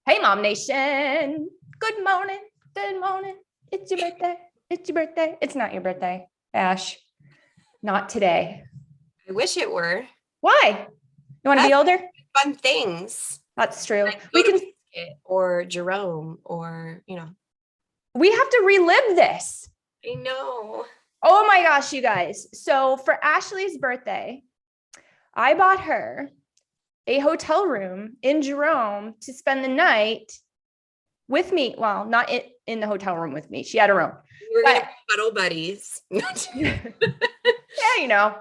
Hey, MOMnation. Good morning. Good morning. It's your birthday. It's your birthday. It's not your birthday, Ash. Not today. I wish it were. Why? You want to be older? Fun things. That's true. Like We can, or Jerome, or we have to relive this. I know. Oh my gosh, you guys. So for Ashley's birthday, I bought her a hotel room in Jerome to spend the night with me. Well, not in the hotel room with me. She had her own. We were gonna be cuddle buddies. Yeah,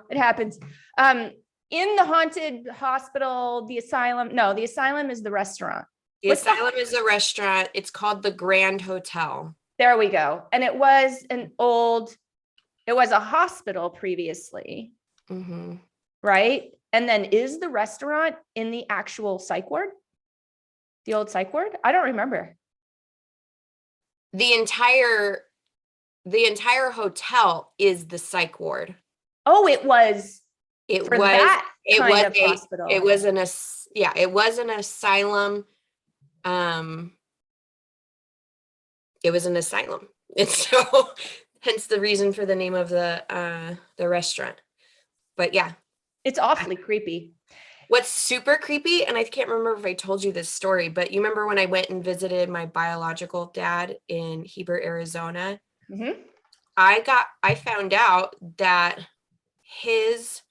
it happens. In the haunted hospital, the asylum. No, the asylum is the restaurant. The asylum is a restaurant. It's called the Grand Hotel. There we go. And it was a hospital previously, right? And then is the restaurant in the actual psych ward? The old psych ward? I don't remember. The entire hotel is the psych ward. Oh, it was. It for was. That it kind was of a. hospital. It was an. Yeah, it was an asylum. It was an asylum, and so hence the reason for the name of the restaurant. But yeah, it's awfully creepy. What's super creepy, and I can't remember if I told you this story, but you remember when I went and visited my biological dad in Heber, Arizona? I found out that his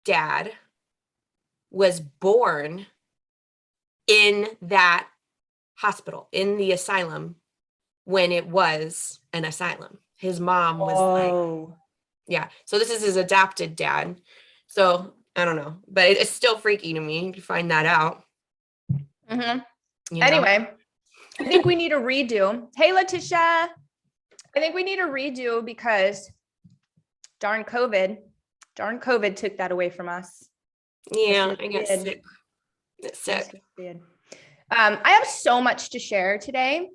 dad was born in that hospital, in the asylum, when it was an asylum. His mom was yeah. So this is his adopted dad. So I don't know, but it's still freaky to me to find that out. Anyway, I think we need a redo. Hey, Letitia. I think we need a redo because darn COVID took that away from us. Yeah, I got sick. I have so much to share today.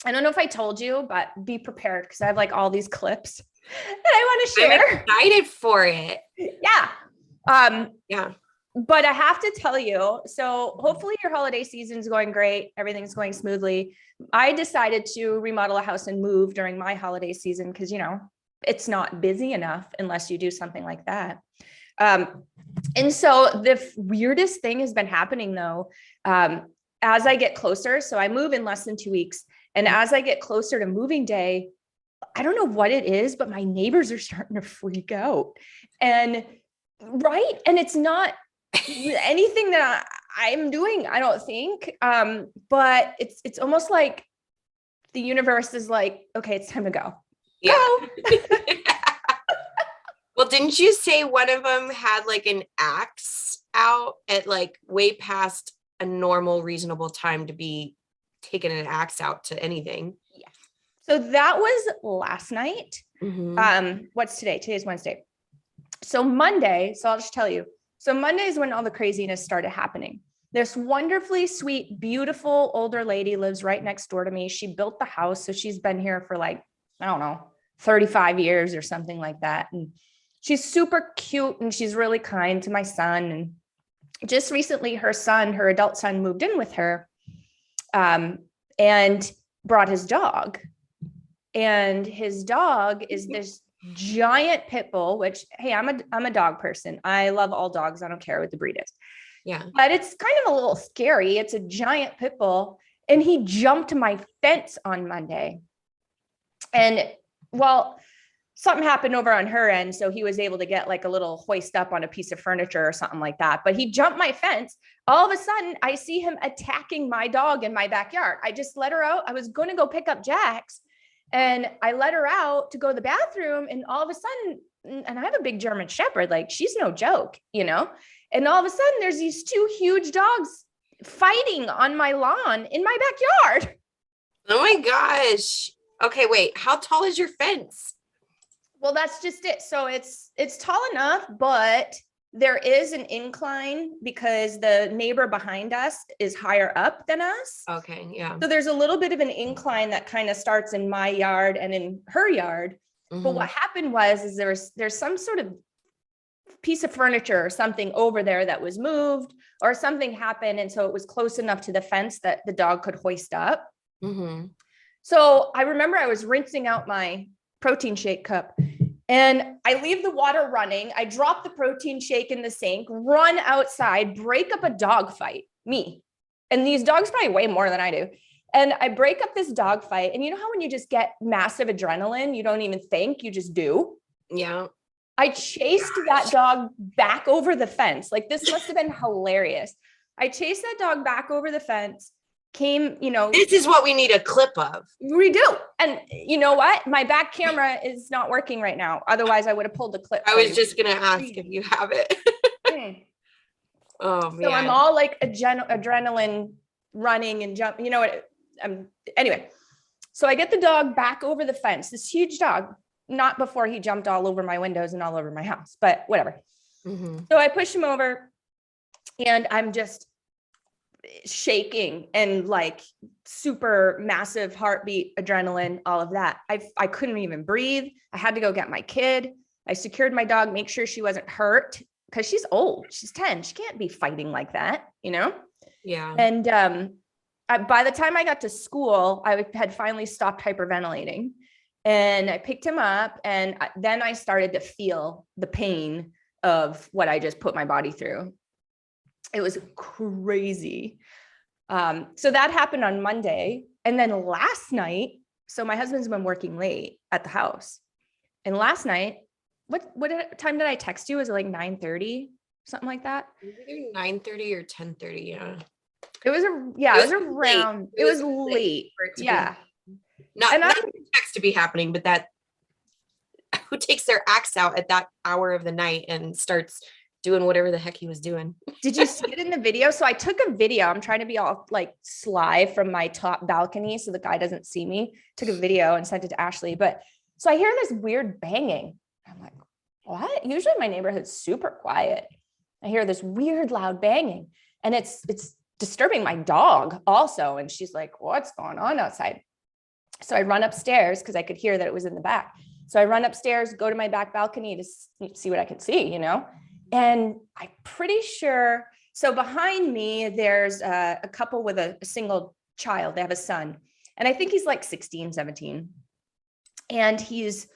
I don't know if I told you, but be prepared because I have like all these clips that I want to share. I'm excited for it. Yeah. Yeah. But I have to tell you, so hopefully your holiday season's going great. Everything's going smoothly. I decided to remodel a house and move during my holiday season because, it's not busy enough unless you do something like that. And so the weirdest thing has been happening though, as I get closer. So I move in less than 2 weeks. And as I get closer to moving day, I don't know what it is, but my neighbors are starting to freak out. And it's not anything that I'm doing, I don't think. But it's almost like the universe is like, okay, it's time to go. Yeah. Go. Well, didn't you say one of them had like an axe out at like way past a normal, reasonable time to be taking an axe out to anything? Yeah. So that was last night. What's today? Today's Wednesday. So Monday, so I'll just tell you. So Monday is when all the craziness started happening. This wonderfully sweet, beautiful older lady lives right next door to me. She built the house. So she's been here for like, I don't know, 35 years or something like that. And she's super cute and she's really kind to my son. And just recently her adult son moved in with her and brought his dog. And his dog is this giant pit bull, which, hey, I'm a dog person. I love all dogs. I don't care what the breed is. Yeah. But it's kind of a little scary. It's a giant pit bull. And he jumped my fence on Monday. And well, something happened over on her end. So he was able to get like a little hoist up on a piece of furniture or something like that. But he jumped my fence. All of a sudden, I see him attacking my dog in my backyard. I just let her out. I was going to go pick up Jax. And I let her out to go to the bathroom. And all of a sudden, and I have a big German Shepherd, like she's no joke, And all of a sudden there's these two huge dogs fighting on my lawn in my backyard. Oh my gosh. Okay, wait, how tall is your fence? Well, that's just it. So it's tall enough, but there is an incline because the neighbor behind us is higher up than us. Okay, yeah. So there's a little bit of an incline that kind of starts in my yard and in her yard. But what happened was there's some sort of piece of furniture or something over there that was moved, or something happened. And so it was close enough to the fence that the dog could hoist up. Mm-hmm. So I remember I was rinsing out my protein shake cup, and I leave the water running. I drop the protein shake in the sink, run outside, break up a dog fight, me. And these dogs probably weigh more than I do. And I break up this dog fight. And you know how when you just get massive adrenaline, you don't even think, you just do? Yeah. I chased that dog back over the fence. Like, this must have been hilarious. I chased that dog back over the fence, came, This is what we need a clip of. we do. And you know what? My back camera is not working right now. Otherwise I would have pulled the clip. I was just going to ask if you have it. Oh, man. So I'm all like adrenaline running and jump, you know what? Anyway, so I get the dog back over the fence, this huge dog, not before he jumped all over my windows and all over my house, but whatever. Mm-hmm. So I push him over, and I'm just shaking and like super massive heartbeat, adrenaline, all of that. I couldn't even breathe. I had to go get my kid. I secured my dog, make sure she wasn't hurt, because she's old. She's 10. She can't be fighting like that, Yeah. And by the time I got to school, I had finally stopped hyperventilating, and I picked him up, and then I started to feel the pain of what I just put my body through. It was crazy. So that happened on Monday. And then last night, so my husband's been working late at the house. And last night, what time did I text you? Was it like 9:30? Something like that? Either 9:30 or 10:30, yeah. It was around, it was late. Yeah. Not text to be happening, but that who takes their axe out at that hour of the night and starts doing whatever the heck he was doing. Did you see it in the video? So I took a video. I'm trying to be all like sly from my top balcony so the guy doesn't see me. Took a video and sent it to Ashley. But so I hear this weird banging. I'm like, what? Usually my neighborhood's super quiet. I hear this weird loud banging, and it's disturbing my dog also. And she's like, what's going on outside? So I run upstairs because I could hear that it was in the back. So I run upstairs, go to my back balcony to see what I can see, And I'm pretty sure, so behind me, there's a couple with a single child. They have a son. And I think he's like 16, 17. And he's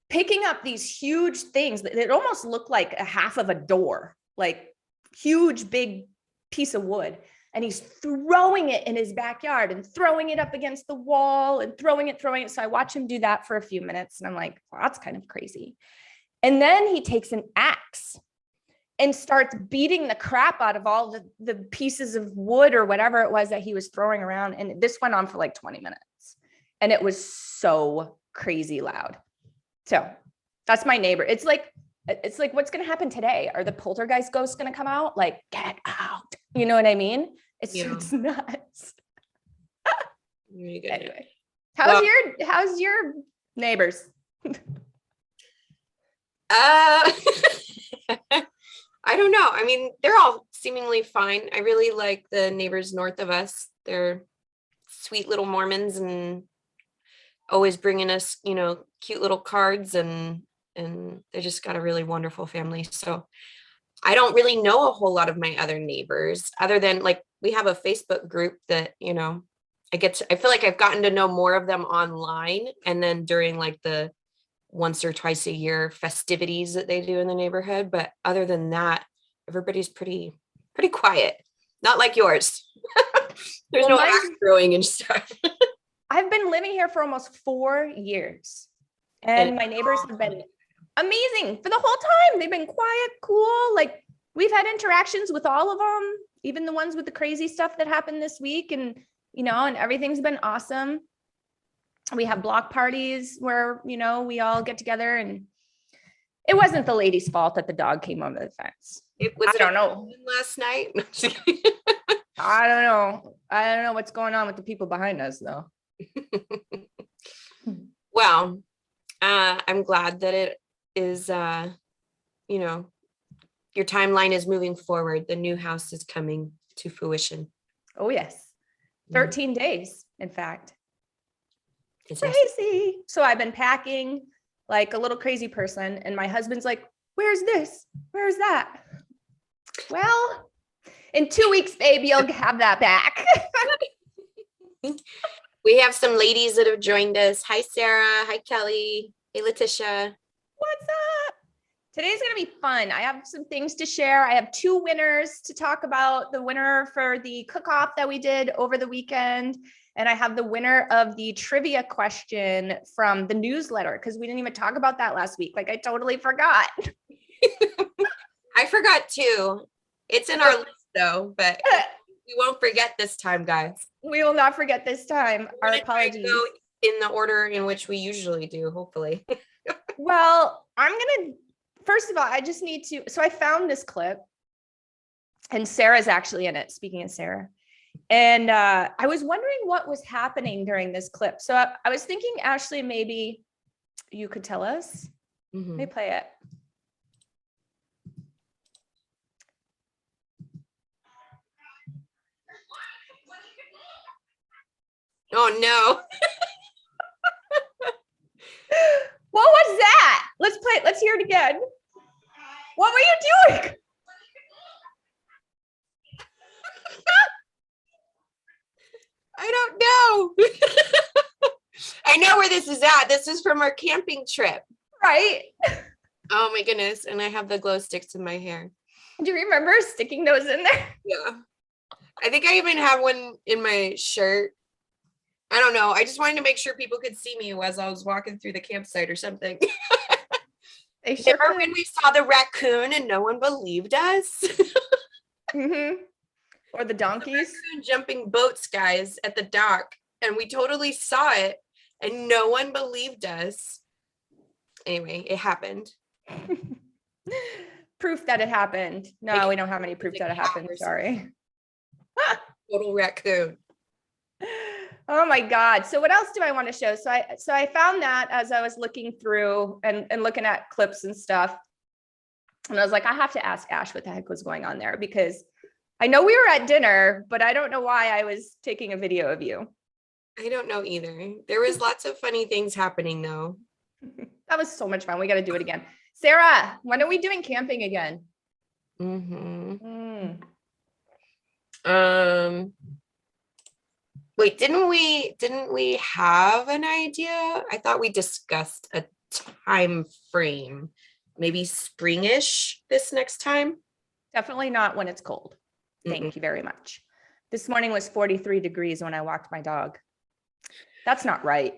picking up these huge things that almost look like a half of a door, like huge, big piece of wood. And he's throwing it in his backyard and throwing it up against the wall and throwing it. So I watch him do that for a few minutes. And I'm like, well, that's kind of crazy. And then he takes an axe and starts beating the crap out of all the pieces of wood or whatever it was that he was throwing around. And this went on for like 20 minutes. And it was so crazy loud. So that's my neighbor. It's like, what's going to happen today? Are the poltergeist ghosts going to come out? Like, get out. You know what I mean? It's nuts. Anyway, how's your neighbors? I don't know. I mean, they're all seemingly fine. I really like the neighbors north of us. They're sweet little Mormons and always bringing us, cute little cards, and they just got a really wonderful family. So I don't really know a whole lot of my other neighbors other than like we have a Facebook group that, I feel like I've gotten to know more of them online, and then during like the once or twice a year festivities that they do in the neighborhood. But other than that, everybody's pretty quiet. Not like yours. There's no axe throwing and stuff. I've been living here for almost 4 years, and my neighbors have been amazing for the whole time. They've been quiet, cool. Like, we've had interactions with all of them, even the ones with the crazy stuff that happened this week. And, and everything's been awesome. We have block parties where, we all get together, and it wasn't the lady's fault that the dog came over the fence. I don't know. Last night. I don't know. I don't know what's going on with the people behind us though. Well, I'm glad that it is, your timeline is moving forward. The new house is coming to fruition. Oh yes. 13 days, in fact. It's crazy. So I've been packing like a little crazy person, and my husband's like, where's this? Where's that? Well, in 2 weeks, babe, you'll have that back. We have some ladies that have joined us. Hi, Sarah. Hi, Kelly. Hey, Letitia. What's up? Today's going to be fun. I have some things to share. I have 2 winners to talk about. The winner for the cook-off that we did over the weekend. And I have the winner of the trivia question from the newsletter, because we didn't even talk about that last week. Like, I totally forgot. I forgot too. It's in our list though, but we won't forget this time, guys. We will not forget this time. Our apologies. Go in the order in which we usually do, hopefully. Well, first of all, I just need to, so I found this clip and Sarah's actually in it, speaking of Sarah. And I was wondering what was happening during this clip. So I was thinking, Ashley, maybe you could tell us. Let me play it. Oh no. What was that? Let's play it. Let's hear it again. What were you doing? I don't know. I know where this is at. This is from our camping trip. Right. Oh my goodness. And I have the glow sticks in my hair. Do you remember sticking those in there? Yeah. I think I even have one in my shirt. I don't know. I just wanted to make sure people could see me as I was walking through the campsite or something. Remember when we saw the raccoon and no one believed us? Or the donkeys? The raccoon jumping boats, guys, at the dock. And we totally saw it and no one believed us. Anyway, it happened. Proof that it happened. No, we don't have any proof that it happened. Sorry. Total raccoon. Oh my God. So what else do I want to show? So I found that as I was looking through and looking at clips and stuff. And I was like, I have to ask Ash what the heck was going on there, because I know we were at dinner, but I don't know why I was taking a video of you. I don't know either. There was lots of funny things happening though. That was so much fun. We got to do it again. Sarah, when are we doing camping again? Wait, didn't we have an idea? I thought we discussed a time frame, maybe springish this next time. Definitely not when it's cold. Thank you very much. This morning was 43 degrees when I walked my dog. That's not right.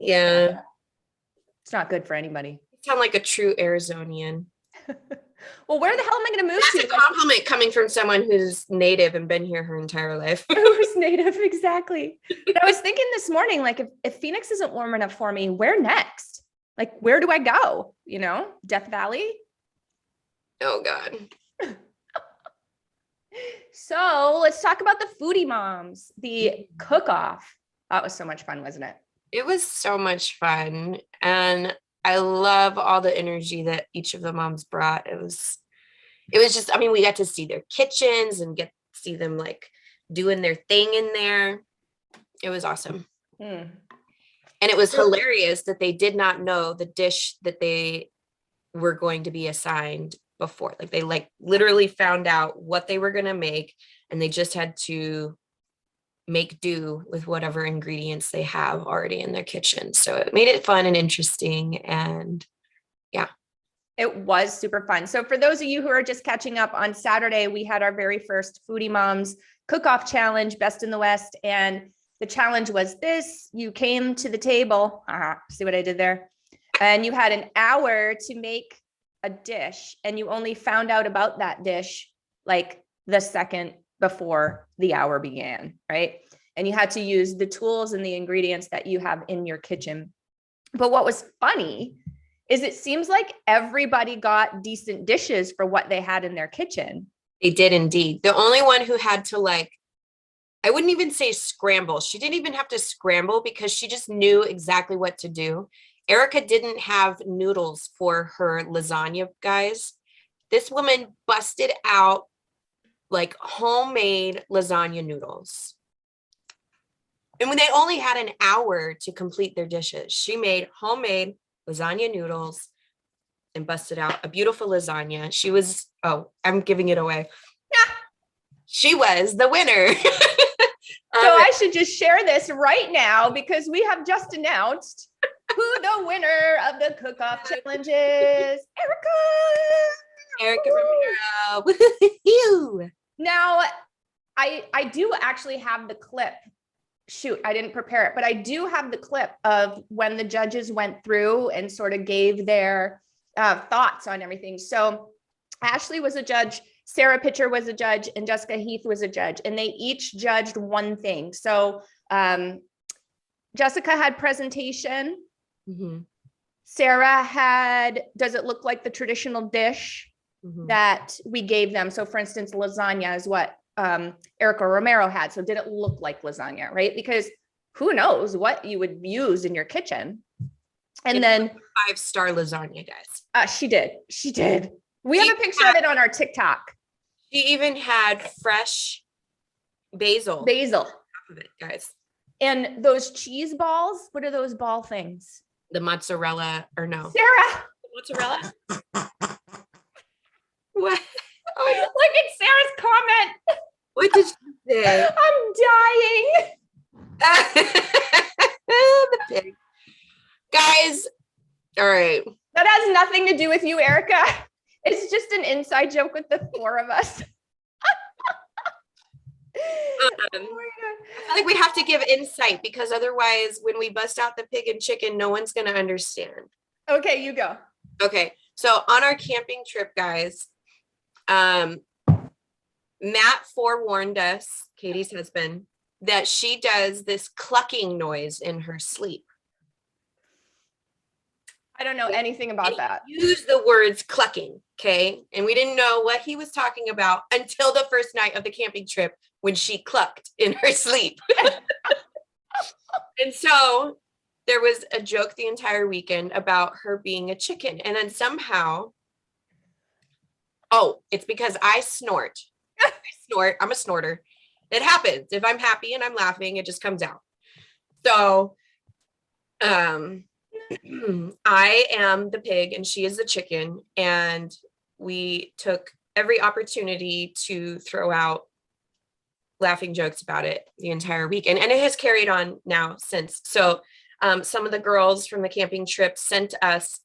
Yeah. It's not good for anybody. You sound like a true Arizonian. Well, where the hell am I going to move to? That's a compliment coming from someone who's native and been here her entire life. Who's native, exactly. But I was thinking this morning, like, if Phoenix isn't warm enough for me, where next? Like, where do I go? You know, Death Valley? Oh, God. So let's talk about the Foodie Moms, the cook-off. That was so much fun, wasn't it? It was so much fun. And I love all the energy that each of the moms brought. It was just, I mean, we got to see their kitchens and get to see them like doing their thing in there. It was awesome. And it was hilarious that they did not know the dish that they were going to be assigned before. Like they literally found out what they were going to make and they just had to make do with whatever ingredients they have already in their kitchen. So it made it fun and interesting. And yeah. It was super fun. So for those of you who are just catching up, on Saturday, we had our very first Foodie Moms cook-off challenge, Best in the West. And the challenge was this: you came to the table, see what I did there? And you had an hour to make a dish, and you only found out about that dish like the second before the hour began, right? And you had to use the tools and the ingredients that you have in your kitchen. But what was funny is it seems like everybody got decent dishes for what they had in their kitchen. They did indeed. The only one who had to I wouldn't even say scramble. She didn't even have to scramble because she just knew exactly what to do. Erica didn't have noodles for her lasagna, guys. This woman busted out like homemade lasagna noodles. And when they only had an hour to complete their dishes, she made homemade lasagna noodles and busted out a beautiful lasagna. She was, oh, I'm giving it away. She was the winner. So I should just share this right now because we have just announced who the winner of the cook-off challenge is. Erica Romero. Now, I do actually have the clip. Shoot, I didn't prepare it, but I do have the clip of when the judges went through and sort of gave their thoughts on everything. So Ashley was a judge, Sarah Pitcher was a judge, and Jessica Heath was a judge, and they each judged one thing. So Jessica had presentation. Mm-hmm. Sarah had, does it look like the traditional dish that we gave them? So for instance, lasagna is what Erica Romero had. So did it look like lasagna, right? Because who knows what you would use in your kitchen. And then 5-star lasagna, guys. She did. We have a picture of it on our TikTok. She even had fresh basil. Basil. Half of it, guys. And those cheese balls, what are those ball things? The mozzarella, or no? Sarah. Mozzarella? What? Oh, look at Sarah's comment. What did she say? I'm dying. The pig. Guys, all right. That has nothing to do with you, Erica. It's just an inside joke with the 4 of us. I feel like we have to give insight because otherwise when we bust out the pig and chicken, no one's going to understand. Okay, you go. Okay. So on our camping trip, guys, Matt forewarned us, Katie's husband, that she does this clucking noise in her sleep. I don't know anything about that. Use the words clucking, okay? And we didn't know what he was talking about until the first night of the camping trip when she clucked in her sleep. And so there was a joke the entire weekend about her being a chicken. And then somehow, oh, it's because I snort. I snort. I'm a snorter. It happens. If I'm happy and I'm laughing, it just comes out. So, I am the pig and she is the chicken, and we took every opportunity to throw out laughing jokes about it the entire weekend, and it has carried on now since. So some of the girls from the camping trip sent us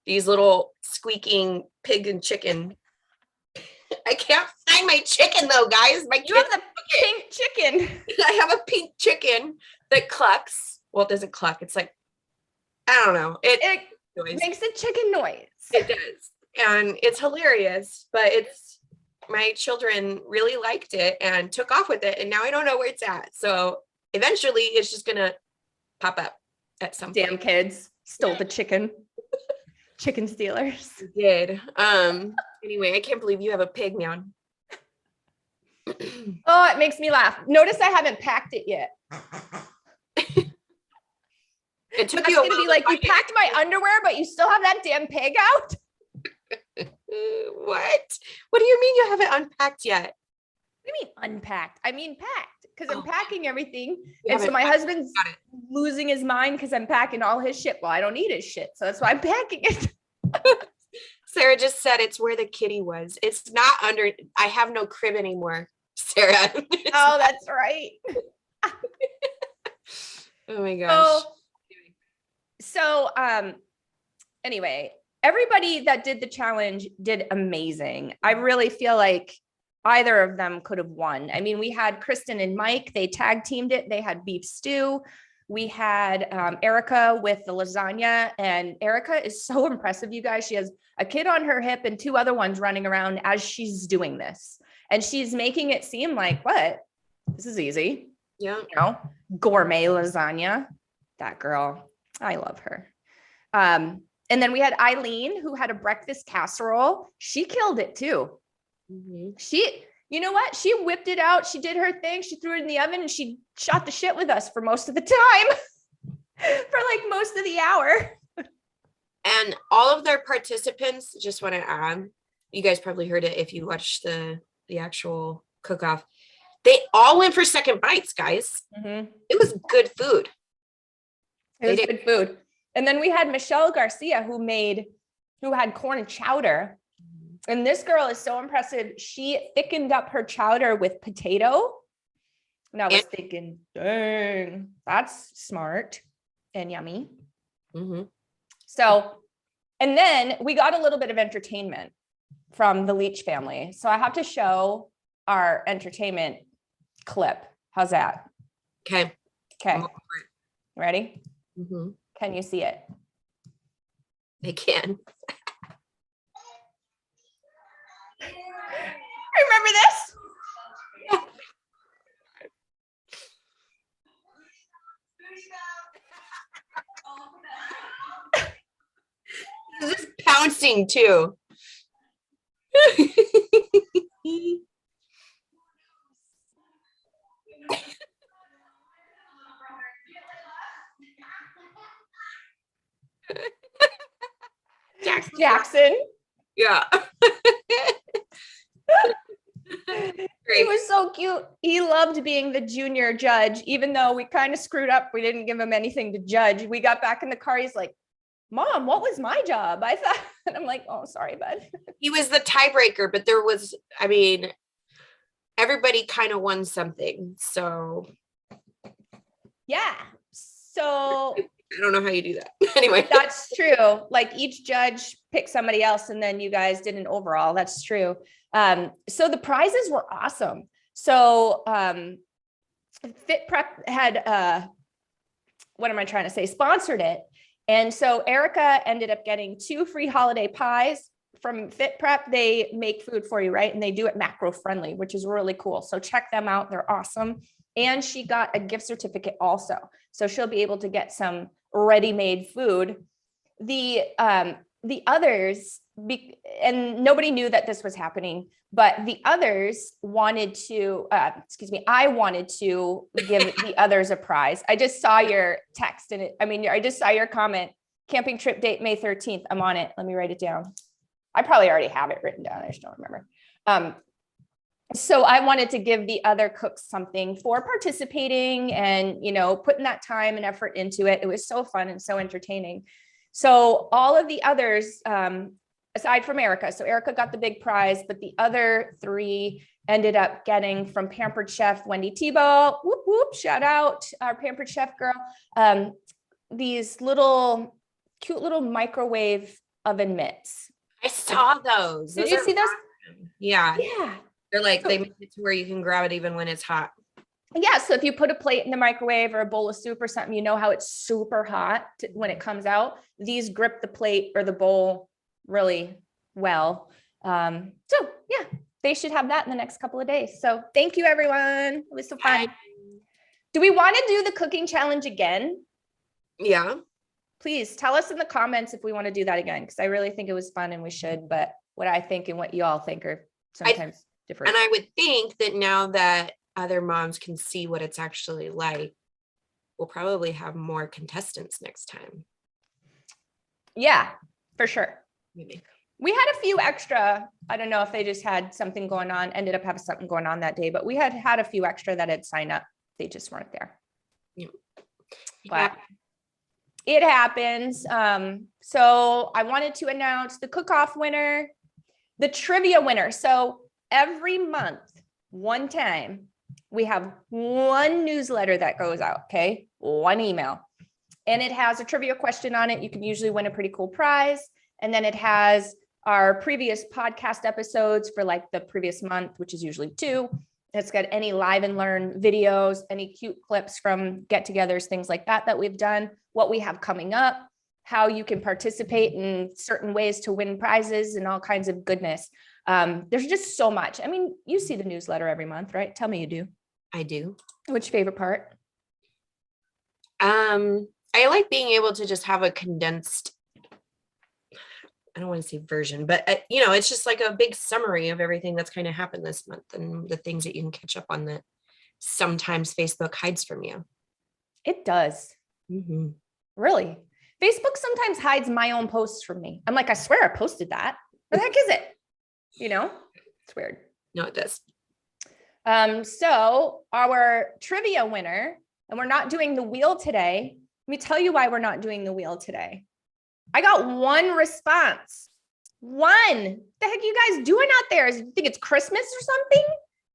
these little squeaking pig and chicken. I can't find my chicken though, guys. You have the pink chicken. I have a pink chicken that clucks. Well, it doesn't cluck. It's like, I don't know. It makes a chicken noise. It does. And it's hilarious, but it's, my children really liked it and took off with it. And now I don't know where it's at. So eventually it's just going to pop up at some point. Damn kids stole the chicken. Chicken stealers. They did. Anyway, I can't believe you have a pig now. Oh, it makes me laugh. Notice I haven't packed it yet. It took That's you a gonna while be like, you packed my underwear, but you still have that damn pig out? What? What do you mean you haven't unpacked yet? What do you mean unpacked? I mean packed, because I'm Oh. packing everything. You And so haven't my packed. husband's Got it. losing his mind because I'm packing all his shit. Well, I don't need his shit, so that's why I'm packing it. Sarah just said it's where the kitty was. It's not under, I have no crib anymore, Sarah. Oh, that's right. Oh my gosh. So anyway, everybody that did the challenge did amazing. I really feel like either of them could have won. I mean, we had Kristen and Mike, they tag teamed it. They had beef stew. We had Erica with the lasagna, and Erica is so impressive, you guys. She has a kid on her hip and 2 other ones running around as she's doing this. And she's making it seem like, what? This is easy. Yeah. You know, gourmet lasagna. That girl, I love her. And then we had Eileen, who had a breakfast casserole. She killed it too. Mm-hmm. You know what? She whipped it out. She did her thing. She threw it in the oven and she shot the shit with us for most of the time, for like most of the hour. And all of their participants, just want to add, you guys probably heard it if you watched the actual cook-off. They all went for second bites, guys. Mm-hmm. It was good food. It was good food. And then we had Michelle Garcia, who made who had corn chowder. And this girl is so impressive. She thickened up her chowder with potato. And I was thinking, dang, that's smart and yummy. So, and then we got a little bit of entertainment from the Leach family. So I have to show our entertainment clip. How's that? Okay. Okay. Ready? Mm-hmm. Can you see it? I can. Remember this? He's just pouncing too. Jackson. Yeah. He was so cute. He loved being the junior judge, even though we kind of screwed up. We didn't give him anything to judge. We got back in the car. He's like, Mom, what was my job? I thought, and I'm like, oh, sorry, bud. He was the tiebreaker, but there was, I mean, everybody kind of won something. So yeah. So I don't know how you do that. Anyway, that's true. Like each judge picked somebody else and then you guys did an overall. That's true. So the prizes were awesome. So Fit Prep had, what am I trying to say? Sponsored it. And so Erica ended up getting 2 free holiday pies from Fit Prep. They make food for you, right? And they do it macro friendly, which is really cool. So check them out. They're awesome. And she got a gift certificate also. So she'll be able to get some ready-made food. The others, and nobody knew that this was happening, but the others wanted to, I wanted to give the others a prize. I just saw your text and I just saw your comment, camping trip date, May 13th. I'm on it. Let me write it down. I probably already have it written down. I just don't remember. So I wanted to give the other cooks something for participating and, putting that time and effort into it. It was so fun and so entertaining. So all of the others, aside from Erica, so Erica got the big prize, but the other 3 ended up getting from Pampered Chef Wendy Tebow, whoop, whoop, shout out our Pampered Chef girl, these cute little microwave oven mitts. I saw those. Did you see those? Yeah. Yeah. They're like, they make it to where you can grab it even when it's hot. Yeah. So if you put a plate in the microwave or a bowl of soup or something, how it's super hot when it comes out. These grip the plate or the bowl really well. So yeah, they should have that in the next couple of days. So thank you, everyone. It was so fun. Bye. Do we want to do the cooking challenge again? Yeah. Please tell us in the comments if we want to do that again, because I really think it was fun and we should, but what I think and what you all think are sometimes different. And I would think that now that other moms can see what it's actually like, we'll probably have more contestants next time. Yeah, for sure. Maybe. We had a few extra, I don't know if they just had something going on, ended up having something going on that day, but we had a few extra that had signed up. They just weren't there. Yeah. But it happens. So I wanted to announce the cook-off winner, the trivia winner. So every month, one time, we have one newsletter that goes out, okay? One email. And it has a trivia question on it. You can usually win a pretty cool prize. And then it has our previous podcast episodes for like the previous month, which is usually 2. It's got any live and learn videos, any cute clips from get-togethers, things like that we've done, what we have coming up, how you can participate in certain ways to win prizes and all kinds of goodness. There's just so much. I mean, you see the newsletter every month, right? Tell me you do. I do. What's your favorite part? I like being able to just have a condensed, I don't want to say version, but it's just like a big summary of everything that's kind of happened this month and the things that you can catch up on that sometimes Facebook hides from you. It does. Mm-hmm. Really? Facebook sometimes hides my own posts from me. I'm like, I swear I posted that. Where the heck is it? It's weird. No, it does. So our trivia winner, and we're not doing the wheel today. Let me tell you why we're not doing the wheel today. I got one response One. The heck you guys doing out there? You think it's Christmas or something?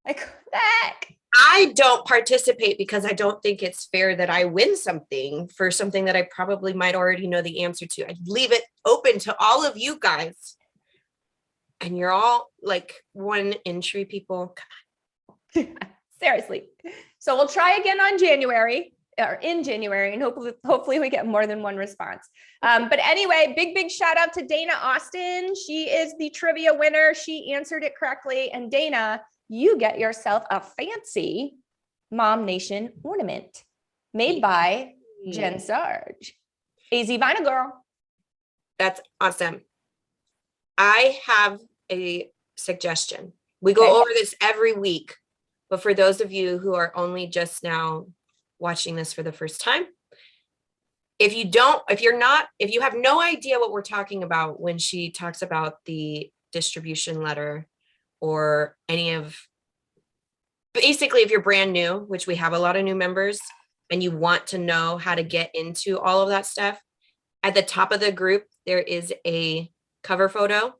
Like, what the heck? I don't participate because I don't think it's fair that I win something for something that I probably might already know the answer to. I leave it open to all of you guys. And you're all like one entry people. Seriously. So we'll try again on January or in January, and hopefully we get more than one response. But anyway, big shout out to Dana Austin. She is the trivia winner. She answered it correctly. And Dana, you get yourself a fancy MOMnation ornament made by Jen Sarge. AZ Vinyl Girl. That's awesome. I have a suggestion. We go over this every week, but for those of you who are only just now watching this for the first time, if you have no idea what we're talking about when she talks about the distribution letter or basically if you're brand new, which we have a lot of new members, and you want to know how to get into all of that stuff, at the top of the group, there is a cover photo.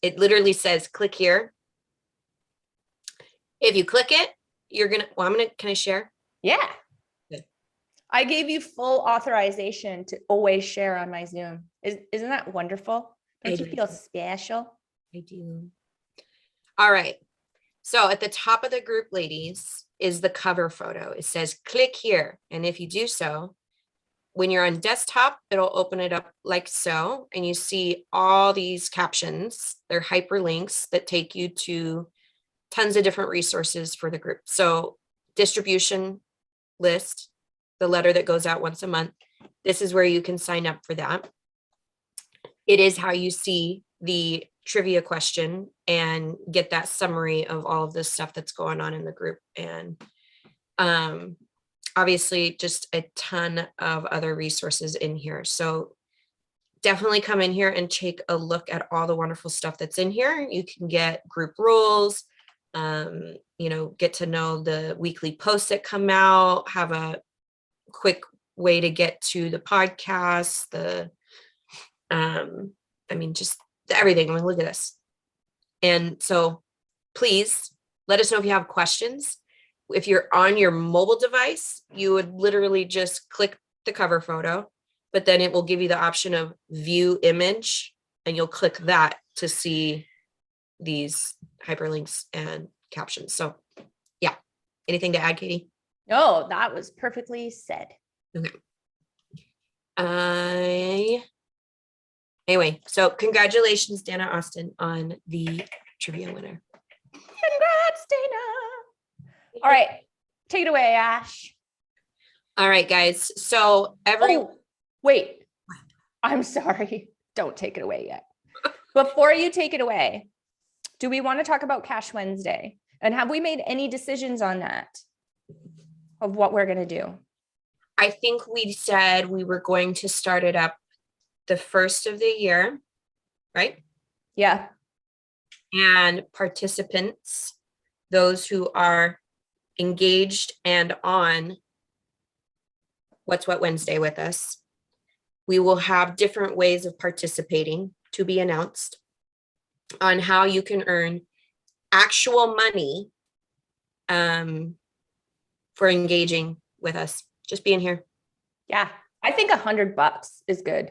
It literally says, click here. If you click it, can I share? Yeah. Good. I gave you full authorization to always share on my Zoom. Isn't that wonderful? Don't you feel special? I do. All right. So at the top of the group, ladies, is the cover photo. It says, click here. And if you do so, when you're on desktop, it'll open it up like so. And you see all these captions. They're hyperlinks that take you to tons of different resources for the group. So distribution list, the letter that goes out once a month. This is where you can sign up for that. It is how you see the trivia question and get that summary of all of this stuff that's going on in the group. And obviously just a ton of other resources in here. So definitely come in here and take a look at all the wonderful stuff that's in here. You can get group rules, get to know the weekly posts that come out, have a quick way to get to the podcast, just everything. Look at this. And so please let us know if you have questions. If you're on your mobile device, you would literally just click the cover photo, but then it will give you the option of view image, and you'll click that to see these hyperlinks and captions. So yeah, anything to add, Katie? No, that was perfectly said. Okay. Anyway, so congratulations, Dana Austin, on the trivia winner. Congrats, Dana. All right, take it away, Ash. All right, guys. So wait, I'm sorry. Don't take it away yet. Before you take it away, do we want to talk about Cash Wednesday? And have we made any decisions on that of what we're going to do? I think we said we were going to start it up the first of the year, right? Yeah. And participants, those who are engaged and on What's What Wednesday with us, we will have different ways of participating to be announced on how you can earn actual money for engaging with us, just being here. Yeah, I think $100 is good.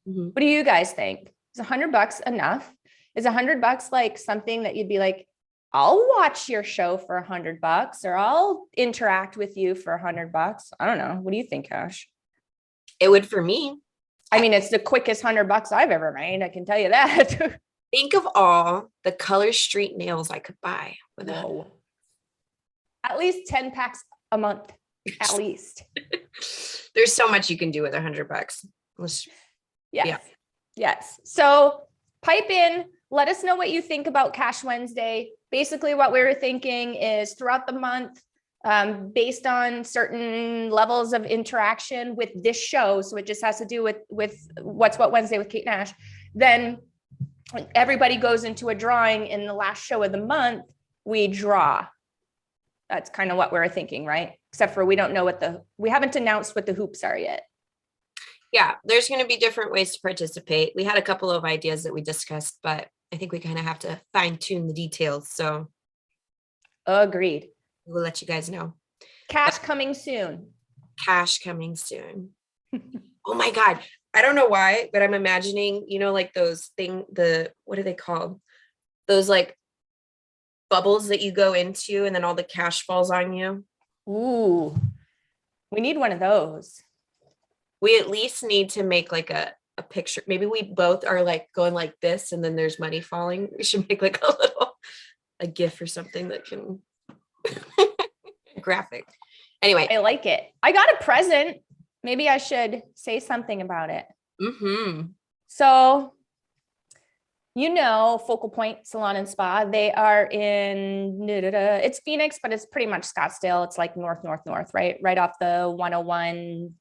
Mm-hmm. What do you guys think? Is $100 enough? Is $100 like something that you'd be like, I'll watch your show for $100, or I'll interact with you for $100? I don't know. What do you think, Ash? It would for me. I mean, it's the quickest $100 I've ever made. I can tell you that. Think of all the Color Street nails I could buy with that. At least 10 packs a month, at least. There's so much you can do with $100. Yes. Yeah. Yes. So pipe in, let us know what you think about Cash Wednesday. Basically what we were thinking is throughout the month, based on certain levels of interaction with this show, so it just has to do with What's What Wednesday with Kate and Ash, then everybody goes into a drawing. In the last show of the month, we draw. That's kind of what we're thinking, right? Except for we don't know we haven't announced what the hoops are yet. Yeah, there's going to be different ways to participate. We had a couple of ideas that we discussed, but I think we kind of have to fine tune the details. So Agreed. we'll let you guys know. Cash coming soon. Cash coming soon. Oh my God. I don't know why, but I'm imagining, like those what are they called? Those like bubbles that you go into and then all the cash falls on you. Ooh, we need one of those. We at least need to make like a picture. Maybe we both are like going like this and then there's money falling. We should make like a GIF or something that can graphic. Anyway. I like it. I got a present. Maybe I should say something about it. So, Focal Point Salon and Spa, they are in, it's Phoenix, but it's pretty much Scottsdale. It's like north, right? Right off the 101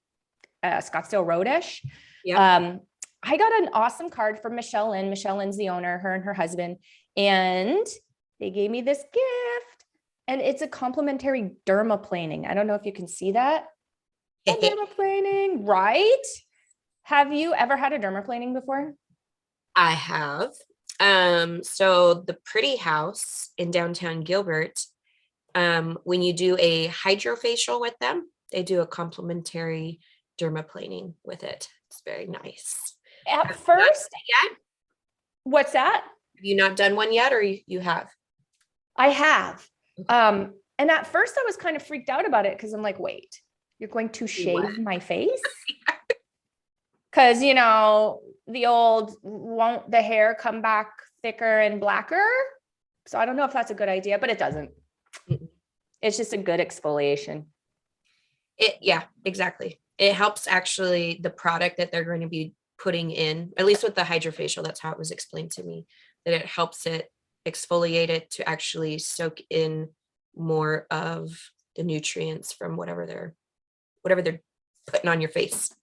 Scottsdale Road-ish. Yeah. I got an awesome card from Michelle Lynn. Michelle Lynn's the owner, her and her husband. And they gave me this gift. And it's a complimentary dermaplaning. I don't know if you can see that. Dermaplaning, right? Have you ever had a dermaplaning before? I have. So the Pretty House in downtown Gilbert, when you do a hydrofacial with them, they do a complimentary dermaplaning with it. It's very nice. At first, yet? What's that? Have you not done one yet, or you have? I have. And at first I was kind of freaked out about it because I'm like, wait, you're going to shave my face? Because, the old, won't the hair come back thicker and blacker? So I don't know if that's a good idea, but it doesn't. It's just a good exfoliation. Yeah, exactly. It helps actually the product that they're going to be putting in, at least with the hydrofacial, that's how it was explained to me, that it helps it exfoliate it to actually soak in more of the nutrients from whatever they're putting on your face.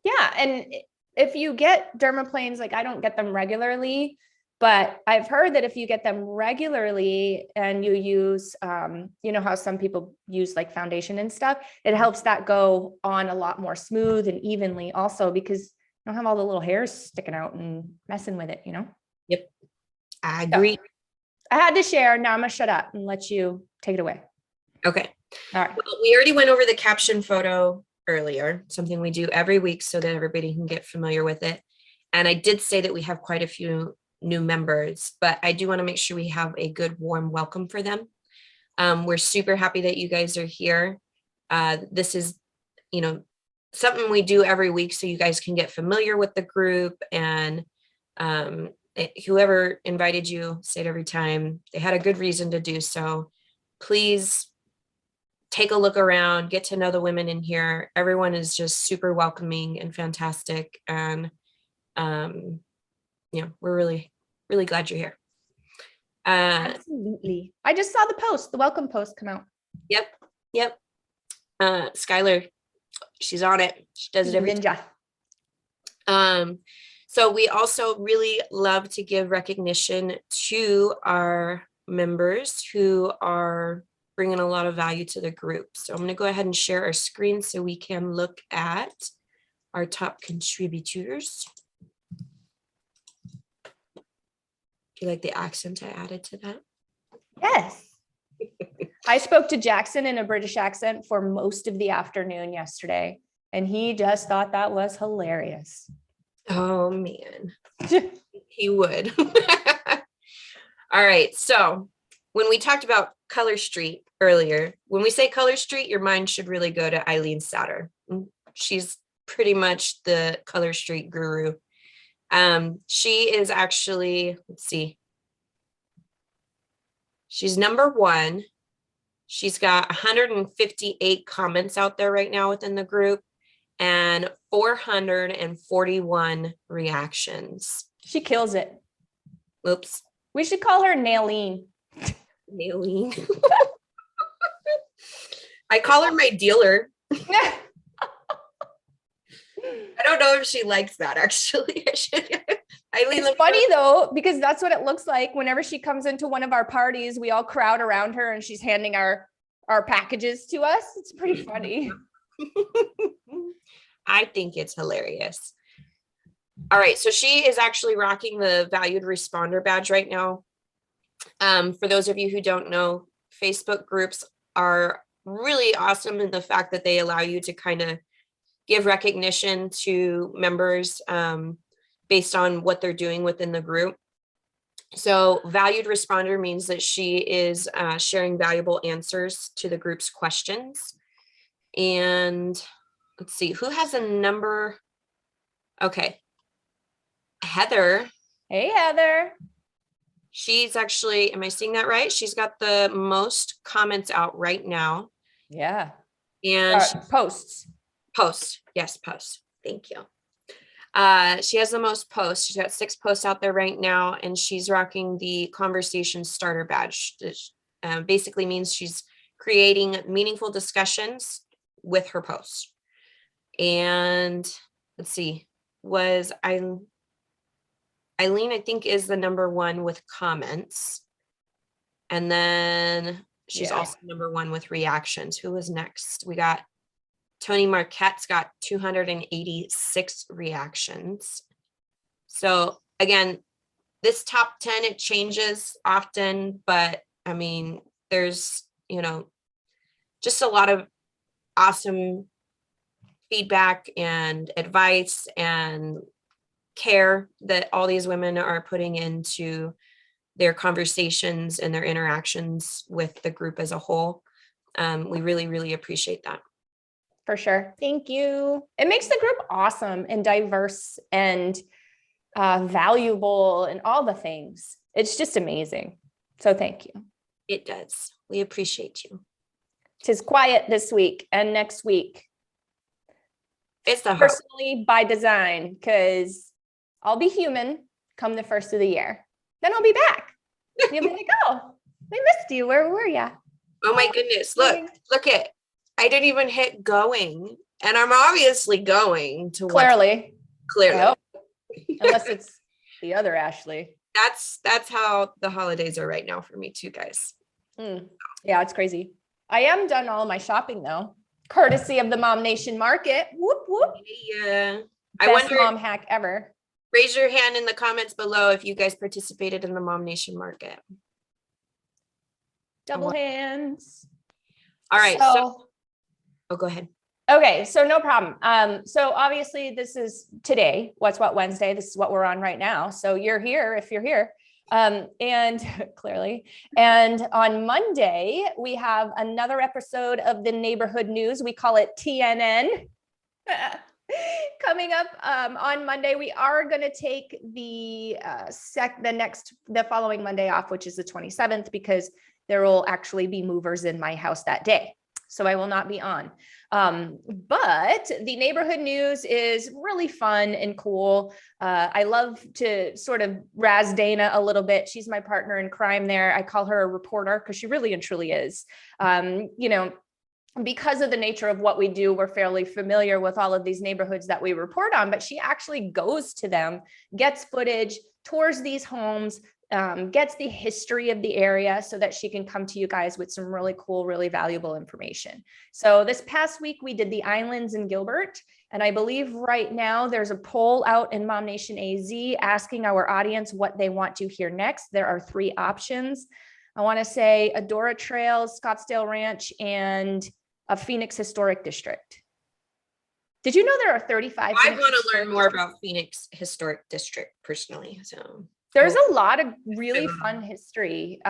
Yeah. And if you get dermaplanes, like I don't get them regularly, but I've heard that if you get them regularly and you use, how some people use like foundation and stuff, it helps that go on a lot more smooth and evenly also, because you don't have all the little hairs sticking out and messing with it, Yep. I agree. So, I had to share. Now I'm gonna shut up and let you take it away. Okay. All right. Well, we already went over the caption photo earlier, something we do every week so that everybody can get familiar with it. And I did say that we have quite a few new members, but I do want to make sure we have a good warm welcome for them. We're super happy that you guys are here. This is, something we do every week so you guys can get familiar with the group, and whoever invited you, say it every time, they had a good reason to do so. Please take a look around, get to know the women in here. Everyone is just super welcoming and fantastic. And, we're really, really glad you're here. Absolutely. I just saw the welcome post come out. Yep. Skylar, she's on it. She does it every time. So we also really love to give recognition to our members who are bringing a lot of value to the group. So I'm going to go ahead and share our screen so we can look at our top contributors. Do you like the accent I added to that? Yes. I spoke to Jackson in a British accent for most of the afternoon yesterday, and he just thought that was hilarious. Oh, man. He would. All right. So when we talked about Color Street earlier, when we say Color Street, your mind should really go to Eileen Satter. She's pretty much the Color Street guru. She is actually, let's see, she's number one. She's got 158 comments out there right now within the group and 441 reactions. She kills it. Oops. We should call her Naileen. Naileen. I call her my dealer. I don't know if she likes that, actually. It's funny though, because that's what it looks like whenever she comes into one of our parties. We all crowd around her and she's handing our packages to us. It's pretty funny. I think it's hilarious. All right, so she is actually rocking the valued responder badge right now. For those of you who don't know, Facebook groups are really awesome in the fact that they allow you to kind of give recognition to members based on what they're doing within the group. So valued responder means that she is sharing valuable answers to the group's questions. And let's see, who has a number? Okay. Heather. Hey, Heather. She's actually, am I seeing that right? She's got the most comments out right now. Yeah. And posts. Posts. Yes, posts. Thank you. She has the most posts. She's got 6 posts out there right now, and she's rocking the conversation starter badge. Basically means she's creating meaningful discussions with her posts. And let's see, was Eileen, I think, is the number 1 with comments. And then she's also number 1 with reactions. Who was next? We got Tony Marquette's got 286 reactions. So again, this top 10, it changes often, but I mean, there's, you know, just a lot of awesome feedback and advice and care that all these women are putting into their conversations and their interactions with the group as a whole. We really, really appreciate that. For sure. Thank you. It makes the group awesome and diverse and valuable and all the things. It's just amazing. So thank you. It does. We appreciate you. Tis quiet this week and next week. It's the personally by design, because I'll be human come the first of the year. Then I'll be back. You'll be like, oh, we missed you. Where were you? Oh my goodness. Look at, I didn't even hit going, and I'm obviously going to clearly. Nope. Unless it's the other Ashley. That's how the holidays are right now for me too, guys. Yeah, it's crazy. I am done all my shopping though, courtesy of the MOMnation market. Whoop whoop. Yeah. I wonder, mom hack ever. Raise your hand in the comments below if you guys participated in the MOMnation market. Double hands. All right. So oh, go ahead. Okay, so no problem. So obviously this is today, What's What Wednesday. This is what we're on right now. So you're here if you're here. And clearly, and on Monday, we have another episode of the neighborhood news. We call it TNN. Coming up on Monday, we are going to take the following Monday off, which is the 27th, because there will actually be movers in my house that day. So I will not be on. But the neighborhood news is really fun and cool. I love to sort of razz Dana a little bit. She's my partner in crime there. I call her a reporter because she really and truly is. You know, because of the nature of what we do, we're fairly familiar with all of these neighborhoods that we report on, but she actually goes to them, gets footage, tours these homes, gets the history of the area so that she can come to you guys with some really cool, really valuable information. So this past week, we did the islands in Gilbert. And I believe right now there's a poll out in MOMnation AZ asking our audience what they want to hear next. There are 3 options. I want to say Adora Trails, Scottsdale Ranch, and a Phoenix Historic District. Did you know there are 35? I want to learn more about Phoenix Historic District personally. So there's a lot of really fun history.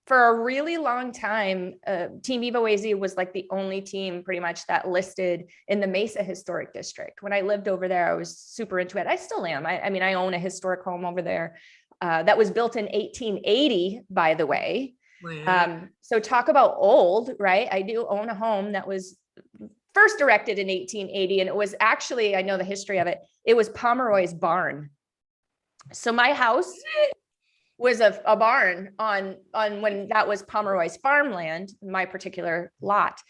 For a really long time, Team EvoAZ was like the only team pretty much that listed in the Mesa Historic District. When I lived over there, I was super into it. I still am. I mean, I own a historic home over there that was built in 1880, by the way. Wow. So talk about old, right? I do own a home that was first erected in 1880, and it was actually, I know the history of it, it was Pomeroy's barn. So my house was a barn on when that was Pomeroy's farmland, my particular lot.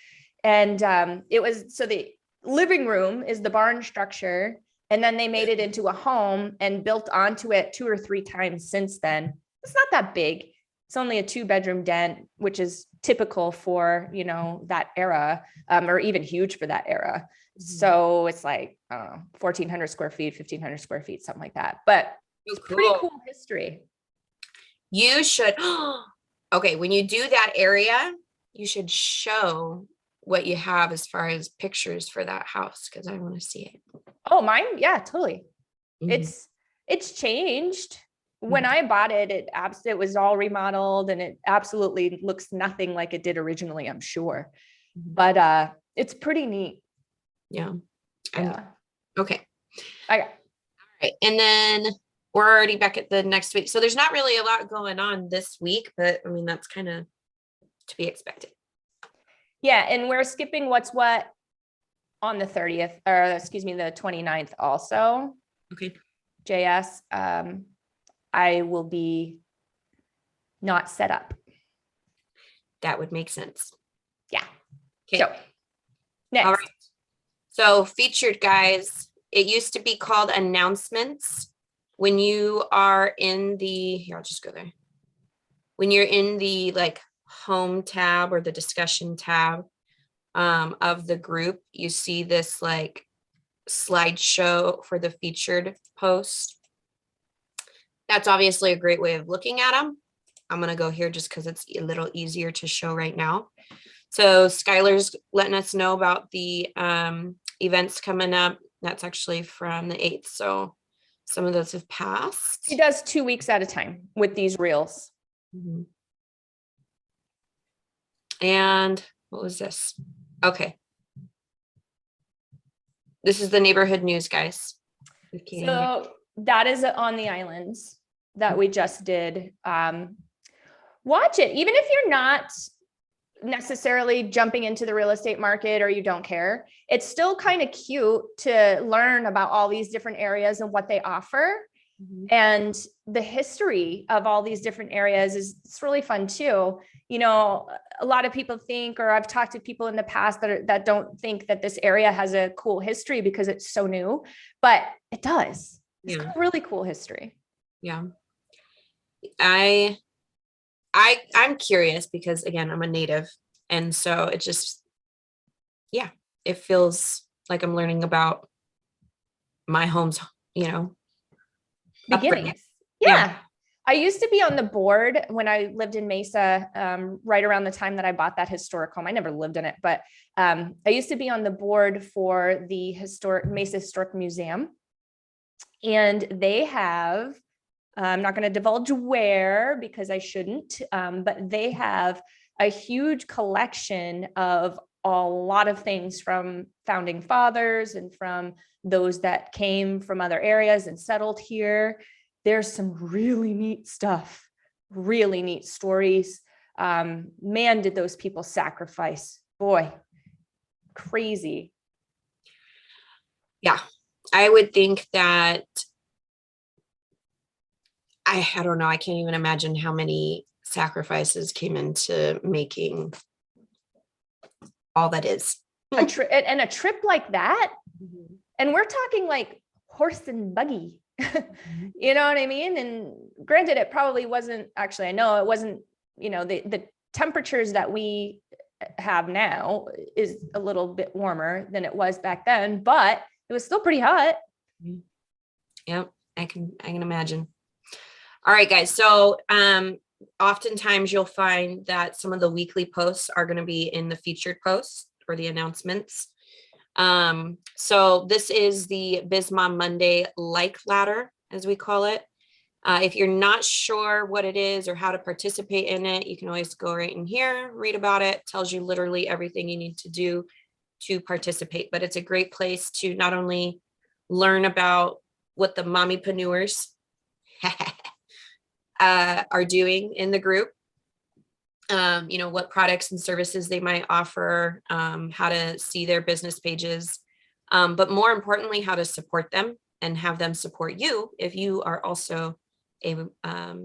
And it was, so the living room is the barn structure, and then they made it into a home and built onto it 2 or 3 times since then. It's not that big. It's only a 2-bedroom den, which is typical for, you know, that era, or even huge for that era. So it's like, I don't know, 1,400 square feet, 1,500 square feet, something like that. But it's pretty cool history. You should, okay, when you do that area, you should show what you have as far as pictures for that house, because I want to see it. Oh, mine? Yeah, totally. It's changed. When I bought it, it was all remodeled and it absolutely looks nothing like it did originally, I'm sure. But it's pretty neat. Yeah. Yeah. Okay. Okay. All right. And then we're already back at the next week. So there's not really a lot going on this week, but I mean, that's kind of to be expected. Yeah. And we're skipping what's what on the 30th, or excuse me, the 29th also. Okay. JS. I will be not set up. That would make sense. Yeah. Okay. So next. All right. So featured, guys, it used to be called announcements. When you are in the, here, I'll just go there. When you're in the like home tab or the discussion tab of the group, you see this like slideshow for the featured post. That's obviously a great way of looking at them. I'm going to go here just because it's a little easier to show right now. So Skylar's letting us know about the events coming up. That's actually from the 8th. So some of those have passed. She does 2 weeks at a time with these reels. And what was this? Okay. This is the neighborhood news, guys. So that is on the islands that we just did. Watch it, even if you're not necessarily jumping into the real estate market or you don't care. It's still kind of cute to learn about all these different areas and what they offer. And the history of all these different areas it's really fun too. You know, a lot of people think, or I've talked to people in the past that don't think that this area has a cool history because it's so new, but it does. It's got a really cool history. Yeah. I'm curious because again, I'm a native. And so it just, yeah, it feels like I'm learning about my home's, beginnings. Yeah. I used to be on the board when I lived in Mesa, right around the time that I bought that historic home. I never lived in it, but I used to be on the board for the Mesa Historic Museum. And they have, I'm not going to divulge where because I shouldn't, but they have a huge collection of a lot of things from founding fathers and from those that came from other areas and settled here. There's some really neat stuff, really neat stories. Man, did those people sacrifice. Boy, crazy. Yeah, I would think that, I don't know, I can't even imagine how many sacrifices came into making all that is. A trip like that. And we're talking like horse and buggy. You know what I mean? And granted, it probably wasn't, actually, I know it wasn't, the temperatures that we have now is a little bit warmer than it was back then, but it was still pretty hot. Yep, I can imagine. All right, guys. So oftentimes you'll find that some of the weekly posts are going to be in the featured posts or the announcements. So this is the Biz Mom Monday like ladder, as we call it. If you're not sure what it is or how to participate in it, you can always go right in here, read about it. It tells you literally everything you need to do to participate. But it's a great place to not only learn about what the mommypreneurs are doing in the group, what products and services they might offer, how to see their business pages, but more importantly, how to support them and have them support you if you are also a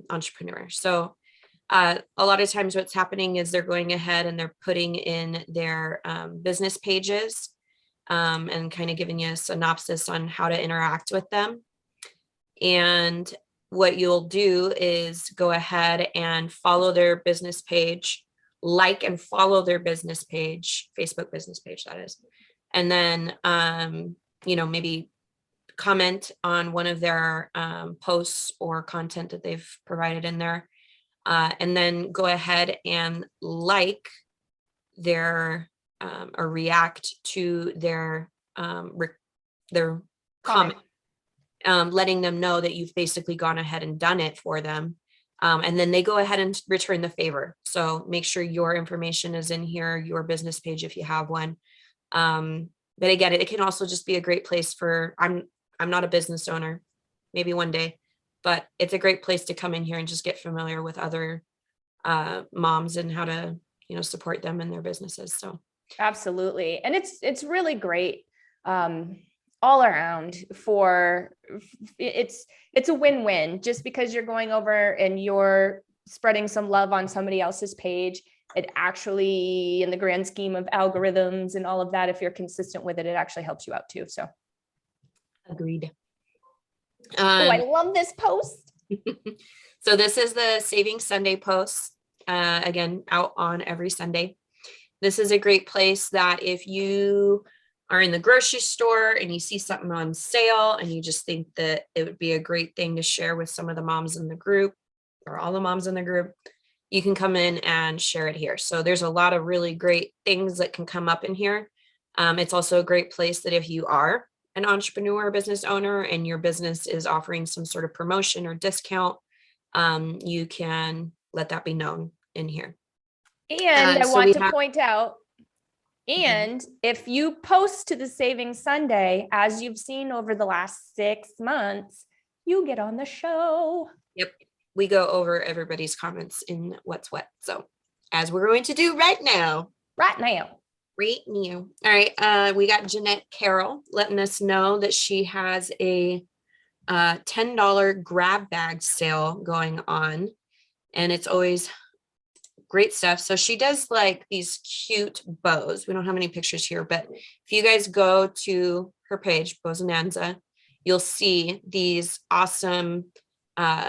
entrepreneur. So a lot of times what's happening is they're going ahead and they're putting in their business pages and kind of giving you a synopsis on how to interact with them. And what you'll do is go ahead and follow their business page, like and follow their business page, Facebook business page, that is. and then, maybe comment on one of their posts or content that they've provided in there. And then go ahead and like their or react to their comment, letting them know that you've basically gone ahead and done it for them. And then they go ahead and return the favor. So make sure your information is in here, your business page if you have one. But again, it can also just be a great place for, I'm not a business owner, maybe one day, but it's a great place to come in here and just get familiar with other moms and how to, support them in their businesses. So absolutely. And it's really great all around for, it's a win-win. Just because you're going over and you're spreading some love on somebody else's page, it actually, in the grand scheme of algorithms and all of that, if you're consistent with it, it actually helps you out too. So agreed. I love this post. So this is the Saving Sunday post, again, out on every Sunday. This is a great place that if you are in the grocery store and you see something on sale and you just think that it would be a great thing to share with some of the moms in the group or all the moms in the group, you can come in and share it here. So there's a lot of really great things that can come up in here. It's also a great place that if you are an entrepreneur or business owner and your business is offering some sort of promotion or discount, you can let that be known in here. And I want to point out, and if you post to the Saving Sunday, as you've seen over the last 6 months, you get on the show. Yep. We go over everybody's comments in What's What. So as we're going to do right now. All right. We got Jeanette Carroll letting us know that she has a $10 grab bag sale going on, and it's always great stuff. So she does like these cute bows. We don't have any pictures here, but if you guys go to her page, 𝙗𝙗𝙗𝙗, you'll see these awesome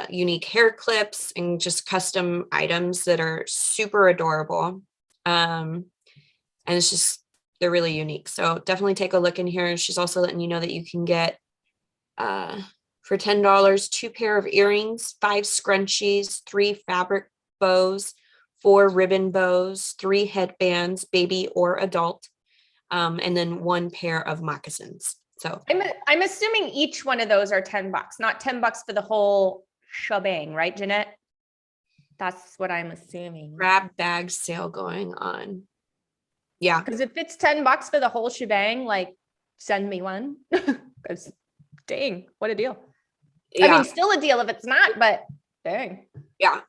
unique hair clips and just custom items that are super adorable. And it's just, they're really unique. So definitely take a look in here. She's also letting you know that you can get for $10, 2 pair of earrings, 5 scrunchies, 3 fabric bows, 4 ribbon bows, 3 headbands, baby or adult, and then 1 pair of moccasins. So I'm assuming each one of those are $10, not $10 for the whole shebang, right, Jeanette? That's what I'm assuming. Grab bag sale going on. Yeah. Because if it's $10 for the whole shebang, like send me one. Because dang, what a deal. Yeah. I mean, still a deal if it's not, but dang. Yeah.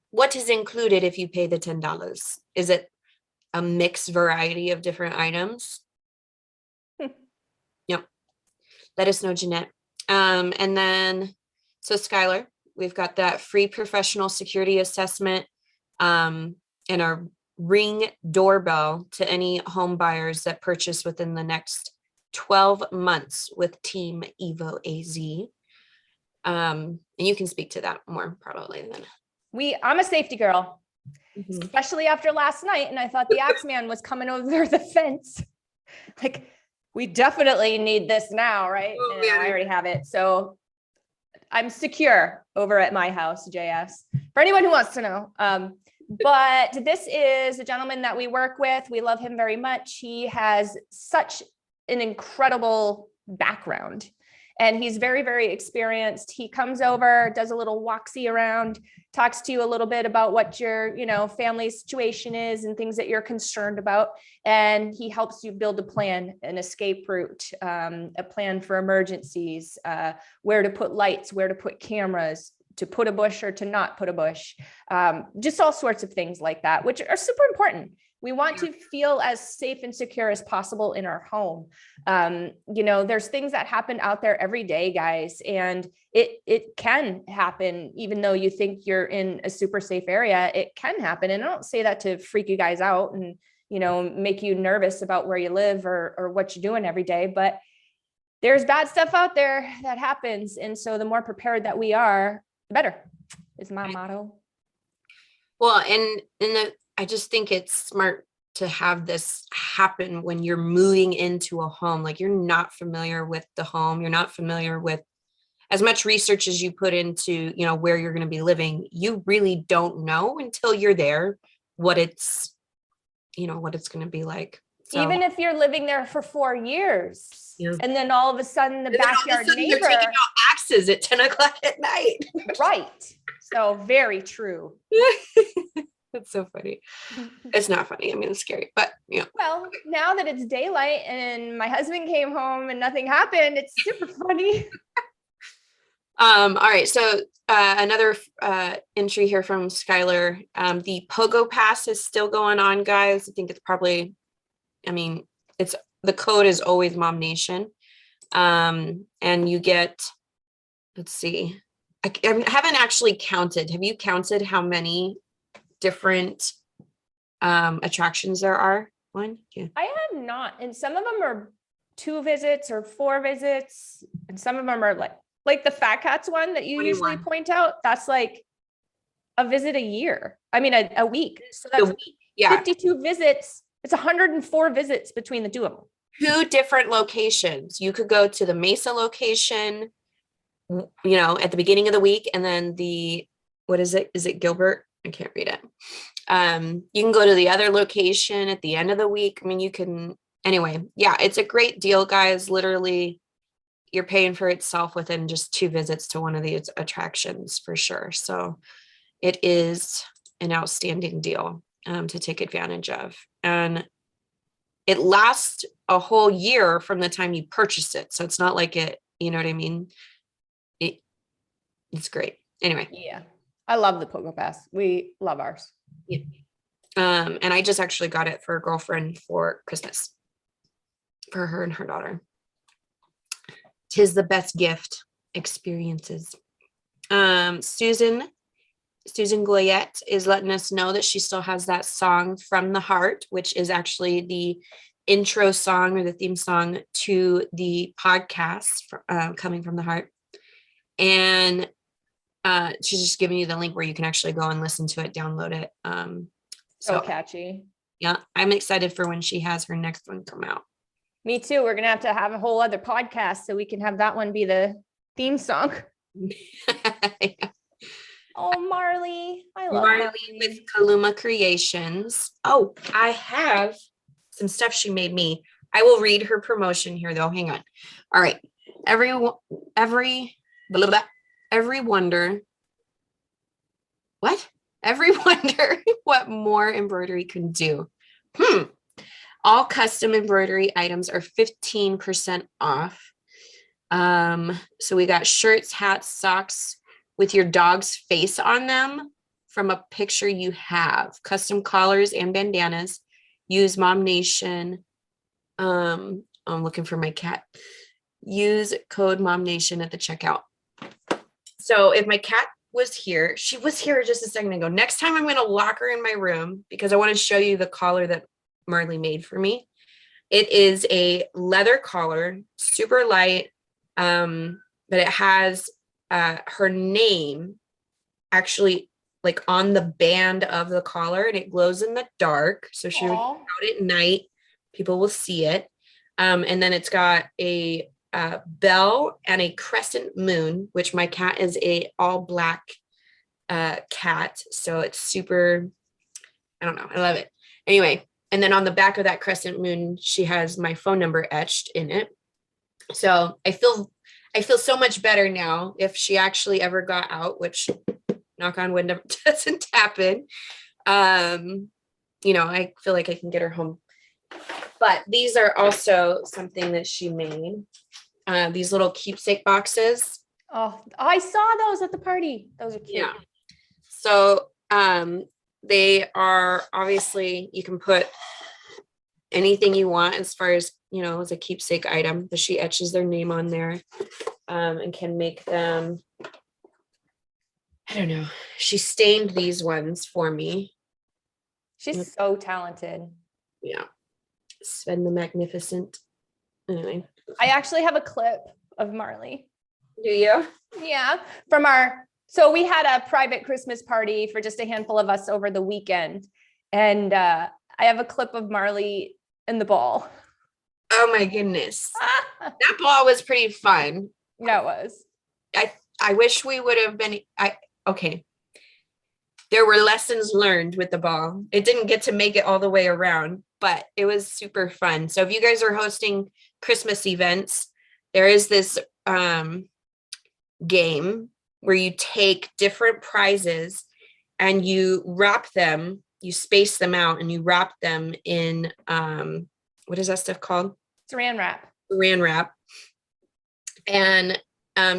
What is included if you pay the $10? Is it a mixed variety of different items? Yep. Let us know, Jeanette. And then, so Skylar, we've got that free professional security assessment and our Ring doorbell to any home buyers that purchase within the next 12 months with Team EvoAZ. And you can speak to that more probably than I'm a safety girl, especially after last night. And I thought the Axeman was coming over the fence. Like, we definitely need this now, right? Oh, and I already have it. So I'm secure over at my house, JS, for anyone who wants to know. But this is a gentleman that we work with. We love him very much. He has such an incredible background and he's very, very experienced. He comes over, does a little walksy around, talks to you a little bit about what your, family situation is and things that you're concerned about. And he helps you build a plan, an escape route, a plan for emergencies, where to put lights, where to put cameras, to put a bush or to not put a bush, just all sorts of things like that, which are super important. We want to feel as safe and secure as possible in our home. There's things that happen out there every day, guys, and it can happen even though you think you're in a super safe area. It can happen. And I don't say that to freak you guys out and, make you nervous about where you live or what you're doing every day, but there's bad stuff out there that happens. And so the more prepared that we are, the better is my motto. Well, and I just think it's smart to have this happen when you're moving into a home. Like, you're not familiar with the home. You're not familiar with as much research as you put into, you know, where you're going to be living. You really don't know until you're there what it's, you know, what it's going to be like. So, even if you're living there for 4 years, yeah. and then all of a sudden the backyard neighbor, they're taking out axes at 10 o'clock at night. right? So very true. That's so funny. It's not funny. I mean, it's scary, but you know. Well, now that it's daylight and my husband came home and nothing happened, it's super funny. All right. So another entry here from Skylar. The Pogo Pass is still going on, guys. I think it's probably, I mean, it's, the code is always MOMnation. And you get, let's see, I haven't actually counted. Have you counted how many different attractions there are? One, two. I have not, and some of them are 2 visits or 4 visits, and some of them are like the Fat Cats one that you 21. usually point out. That's like a visit a year. I mean, a week. So that's yeah, 52 visits. It's 104 visits between the 2 of them. 2 different locations. You could go to the Mesa location, you know, at the beginning of the week, and then the, what is it? Is it Gilbert? I can't read it. You can go to the other location at the end of the week. I mean, you can, anyway, yeah, it's a great deal, guys. Literally, you're paying for itself within just 2 visits to one of these attractions for sure. So it is an outstanding deal to take advantage of. And it lasts a whole year from the time you purchase it. So it's not like it, you know what I mean? It's great. Anyway. Yeah. I love the Pogo Pass. We love ours. Yeah. And I just actually got it for a girlfriend for Christmas for her and her daughter. 'Tis the best gift. Experiences. Susan 𝙒𝙗𝙗 is letting us know that she still has that song From the Heart, which is actually the intro song or the theme song to the podcast Coming from the Heart. And she's just giving you the link where you can actually go and listen to it, download it. So catchy. Yeah, I'm excited for when she has her next one come out. Me too. We're gonna have a whole other podcast so we can have that one be the theme song. Yeah. Oh, Marley. I love Marley Marley. with Kaluma Creations. Oh, I have some stuff she made me. I will read her promotion here though. Hang on. All right. Every wonder. What? Every wonder what more embroidery can do. All custom embroidery items are 15% off. So we got shirts, hats, socks with your dog's face on them from a picture you have. Custom collars and bandanas. Use MOMnation. I'm looking for my cat. Use code MOMnation at the checkout. So if my cat was here, she was here just a second ago. Next time I'm going to lock her in my room because I want to show you the collar that Marley made for me. It is a leather collar, super light, but it has her name actually like on the band of the collar, and it glows in the dark. So she would go out at night, people will see it. And then it's got a bell and a crescent moon, which my cat is a all black cat. So it's super, I don't know, I love it. Anyway, and then on the back of that crescent moon, she has my phone number etched in it. So I feel so much better now if she actually ever got out, which knock on wood doesn't happen. You know, I feel like I can get her home. But these are also something that she made. These little keepsake boxes. Oh, I saw those at the party. Those are cute. Yeah. So they are obviously, you can put anything you want as far as, you know, as a keepsake item, but she etches their name on there and can make them, I don't know. She stained these ones for me. She's so talented. Yeah. Sven the Magnificent. Anyway. I actually have a clip of Marley. Do you? Yeah. From so we had a private Christmas party for just a handful of us over the weekend. And I have a clip of Marley in the ball. Oh my goodness. That ball was pretty fun. No, it was. I wish we would have been, okay. There were lessons learned with the ball. It didn't get to make it all the way around, but it was super fun. So if you guys are hosting Christmas events, there is this game where you take different prizes and you wrap them, you space them out and you wrap them in, what is that stuff called? Saran wrap. Saran wrap. And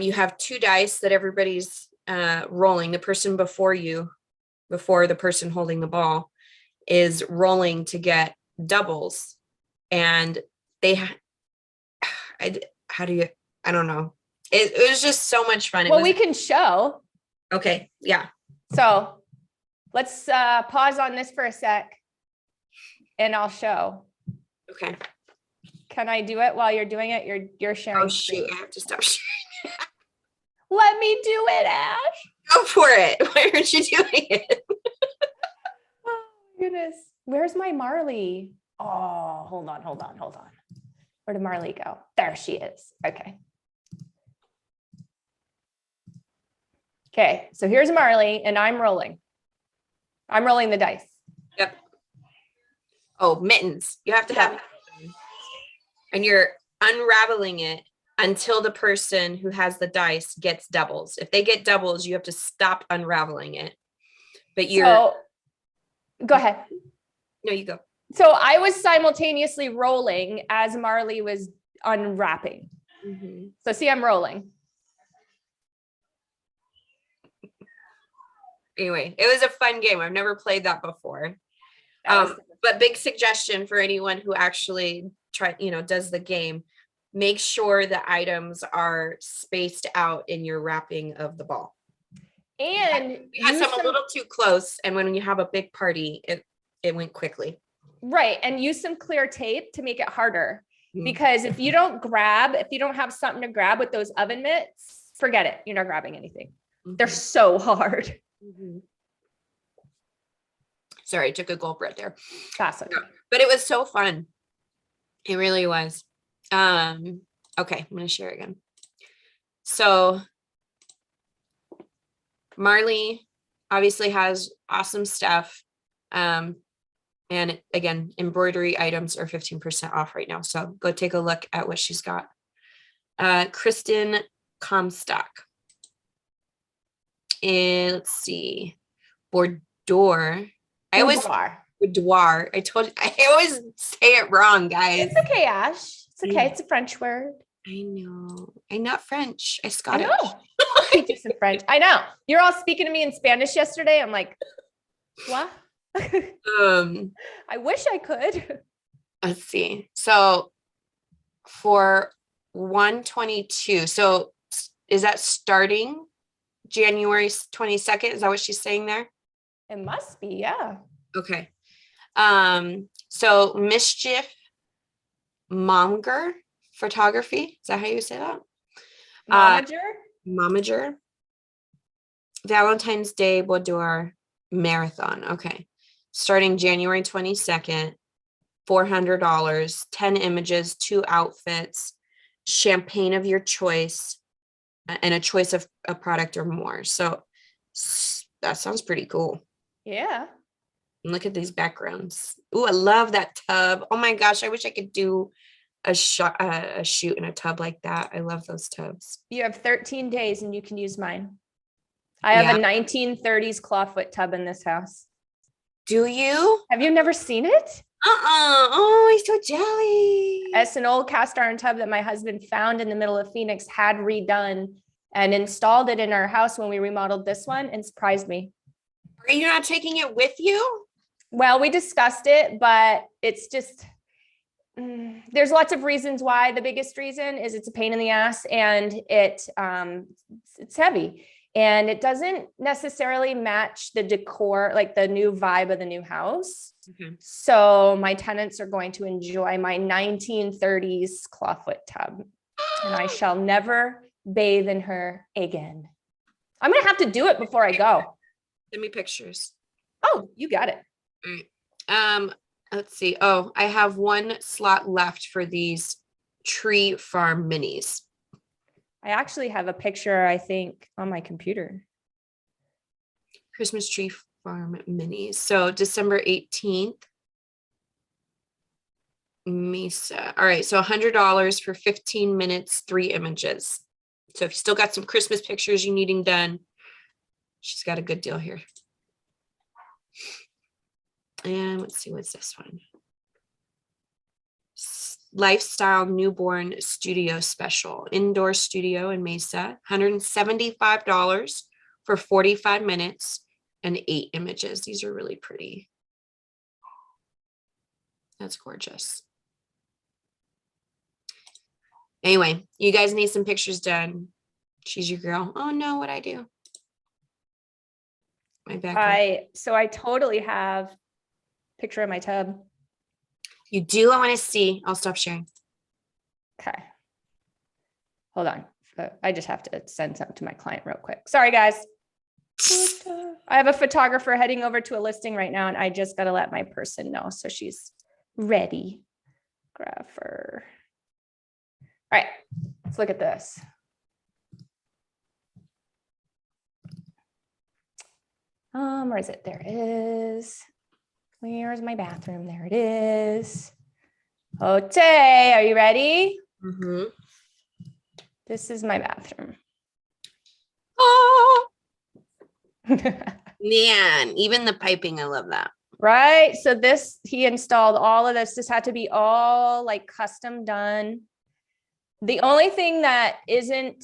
you have 2 dice that everybody's rolling. The person before you, before the person holding the ball, is rolling to get doubles. And they, how do you, I don't know. It was just so much fun. Well, we can show. Okay, yeah. So let's pause on this for a sec and I'll show. Okay. Can I do it while you're doing it? You're sharing. Oh shoot, I have to stop sharing. Let me do it, Ash. Go for it. Why aren't you doing it? Oh goodness. Where's my Marley? Oh, hold on. Where did Marley go? There she is. Okay. Okay, so here's Marley and I'm rolling. I'm rolling the dice. Yep. Oh, mittens. You have to have, and you're unraveling it until the person who has the dice gets doubles. If they get doubles, you have to stop unraveling it. But So, go ahead. No, you go. So I was simultaneously rolling as Marley was unwrapping. Mm-hmm. So see, I'm rolling. Anyway, it was a fun game. I've never played that before. But big suggestion for anyone who actually does the game, make sure the items are spaced out in your wrapping of the ball. And we had some a little too close, and when you have a big party, it went quickly. Right, and use some clear tape to make it harder. Because if you don't have something to grab with those oven mitts, forget it. You're not grabbing anything. They're so hard. Sorry, I took a gulp right there. That's okay. But it was so fun. It really was. Okay, I'm going to share again. So Marley obviously has awesome stuff. And again, embroidery items are 15% off right now. So go take a look at what she's got. Kristen Comstock. And let's see. Boudoir. Boudoir. I always say it wrong, guys. It's okay, Ash. It's okay. It's a French word. I know. I'm not French. I'm Scottish. I know. Teach you some French. I know. You're all speaking to me in Spanish yesterday. I'm like, what? I wish I could. Let's see. So for 122, so is that starting January 22nd? Is that what she's saying there? It must be, yeah. Okay. So Mischief Monger Photography. Is that how you say that? Momager. Valentine's Day Boudoir Marathon. Okay. Starting January 22nd, $400, 10 images, 2 outfits, champagne of your choice, and a choice of a product or more. So that sounds pretty cool. Yeah. And look at these backgrounds. Ooh, I love that tub. Oh my gosh, I wish I could do a shoot in a tub like that. I love those tubs. You have 13 days and you can use mine. I have a 1930s clawfoot tub in this house. Do you? Have you never seen it? Oh, I'm so jelly. It's an old cast iron tub that my husband found in the middle of Phoenix, had redone, and installed it in our house when we remodeled this one, and surprised me. Are you not taking it with you? Well, we discussed it, but it's just, there's lots of reasons why. The biggest reason is it's a pain in the ass, and it's heavy, and it doesn't necessarily match the decor, like the new vibe of the new house. Okay. So my tenants are going to enjoy my 1930s clawfoot tub, and I shall never bathe in her again. I'm going to have to do it before I go. Send me pictures. Oh, you got it. All right. Let's see. Oh, I have one slot left for these tree farm minis. I actually have a picture, I think, on my computer. Christmas tree farm minis. So December 18th. Mesa. All right. So $100 for 15 minutes, 3 images. So if you still got some Christmas pictures you needing done, she's got a good deal here. And let's see, what's this one? Lifestyle newborn studio special, indoor studio in Mesa, $175 for 45 minutes and 8 images. These are really pretty. That's gorgeous. Anyway, you guys need some pictures done. She's your girl. Oh no, what'd I do? My background. So I totally have a picture of my tub. You do? I want to see. I'll stop sharing. Okay. Hold on. I just have to send something to my client real quick. Sorry, guys. I have a photographer heading over to a listing right now, and I just got to let my person know. So she's ready. Grapher. All right. Let's look at this. Where is it? There it is. Where's my bathroom? There it is. Okay, are you ready? Mm-hmm. This is my bathroom. Oh, man, even the piping, I love that. Right. So this, he installed all of this. This had to be all like custom done. The only thing that isn't,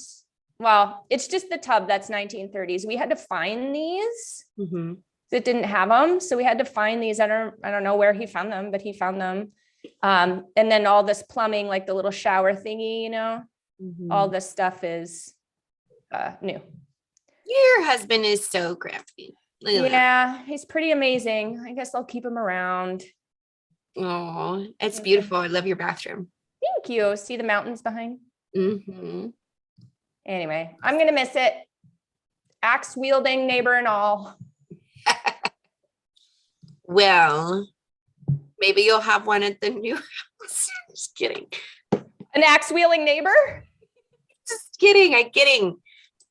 well, it's just the tub that's 1930s. We had to find these. Mm-hmm. That didn't have them. So we had to find these. I don't know where he found them, but he found them. And then all this plumbing, like the little shower thingy, you know, all this stuff is new. Your husband is so crafty. Yeah, he's pretty amazing. I guess I'll keep him around. Oh, it's beautiful. I love your bathroom. Thank you. See the mountains behind? Mm-hmm. Anyway, I'm going to miss it. Axe wielding neighbor and all. Well, maybe you'll have one at the new house. Just kidding. An axe wielding neighbor? Just kidding. I'm kidding.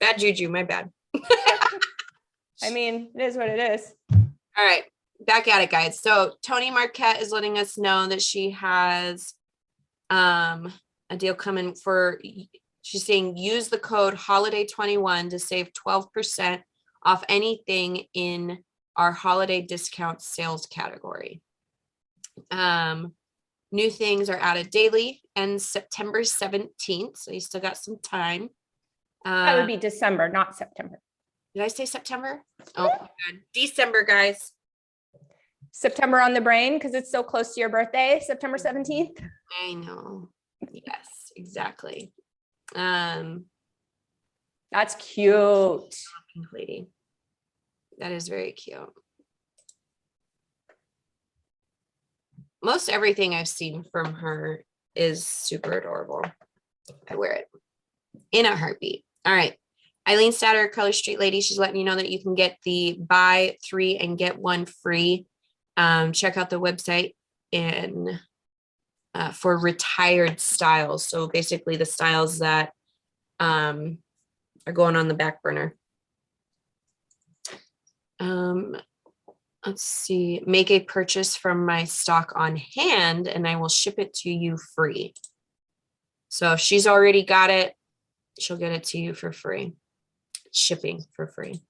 Bad juju. My bad. I mean, it is what it is. All right. Back at it, guys. So Tony Marquette is letting us know that she has a deal coming for, she's saying use the code holiday21 to save 12% off anything in our holiday discount sales category. New things are added daily and September 17th. So you still got some time. That would be December, not September. Did I say September? Oh, my God. December, guys. September on the brain because it's so close to your birthday, September 17th. I know. Yes, exactly. That's cute. Pink lady. That is very cute. Most everything I've seen from her is super adorable. I wear it in a heartbeat. All right. Eileen Statter, Color Street Lady. She's letting you know that you can get the buy 3 and get 1 free. Check out the website and for retired styles. So basically the styles that are going on the back burner. Let's see, make a purchase from my stock on hand and I will ship it to you free. So if she's already got it, she'll get it to you for free. Shipping for free.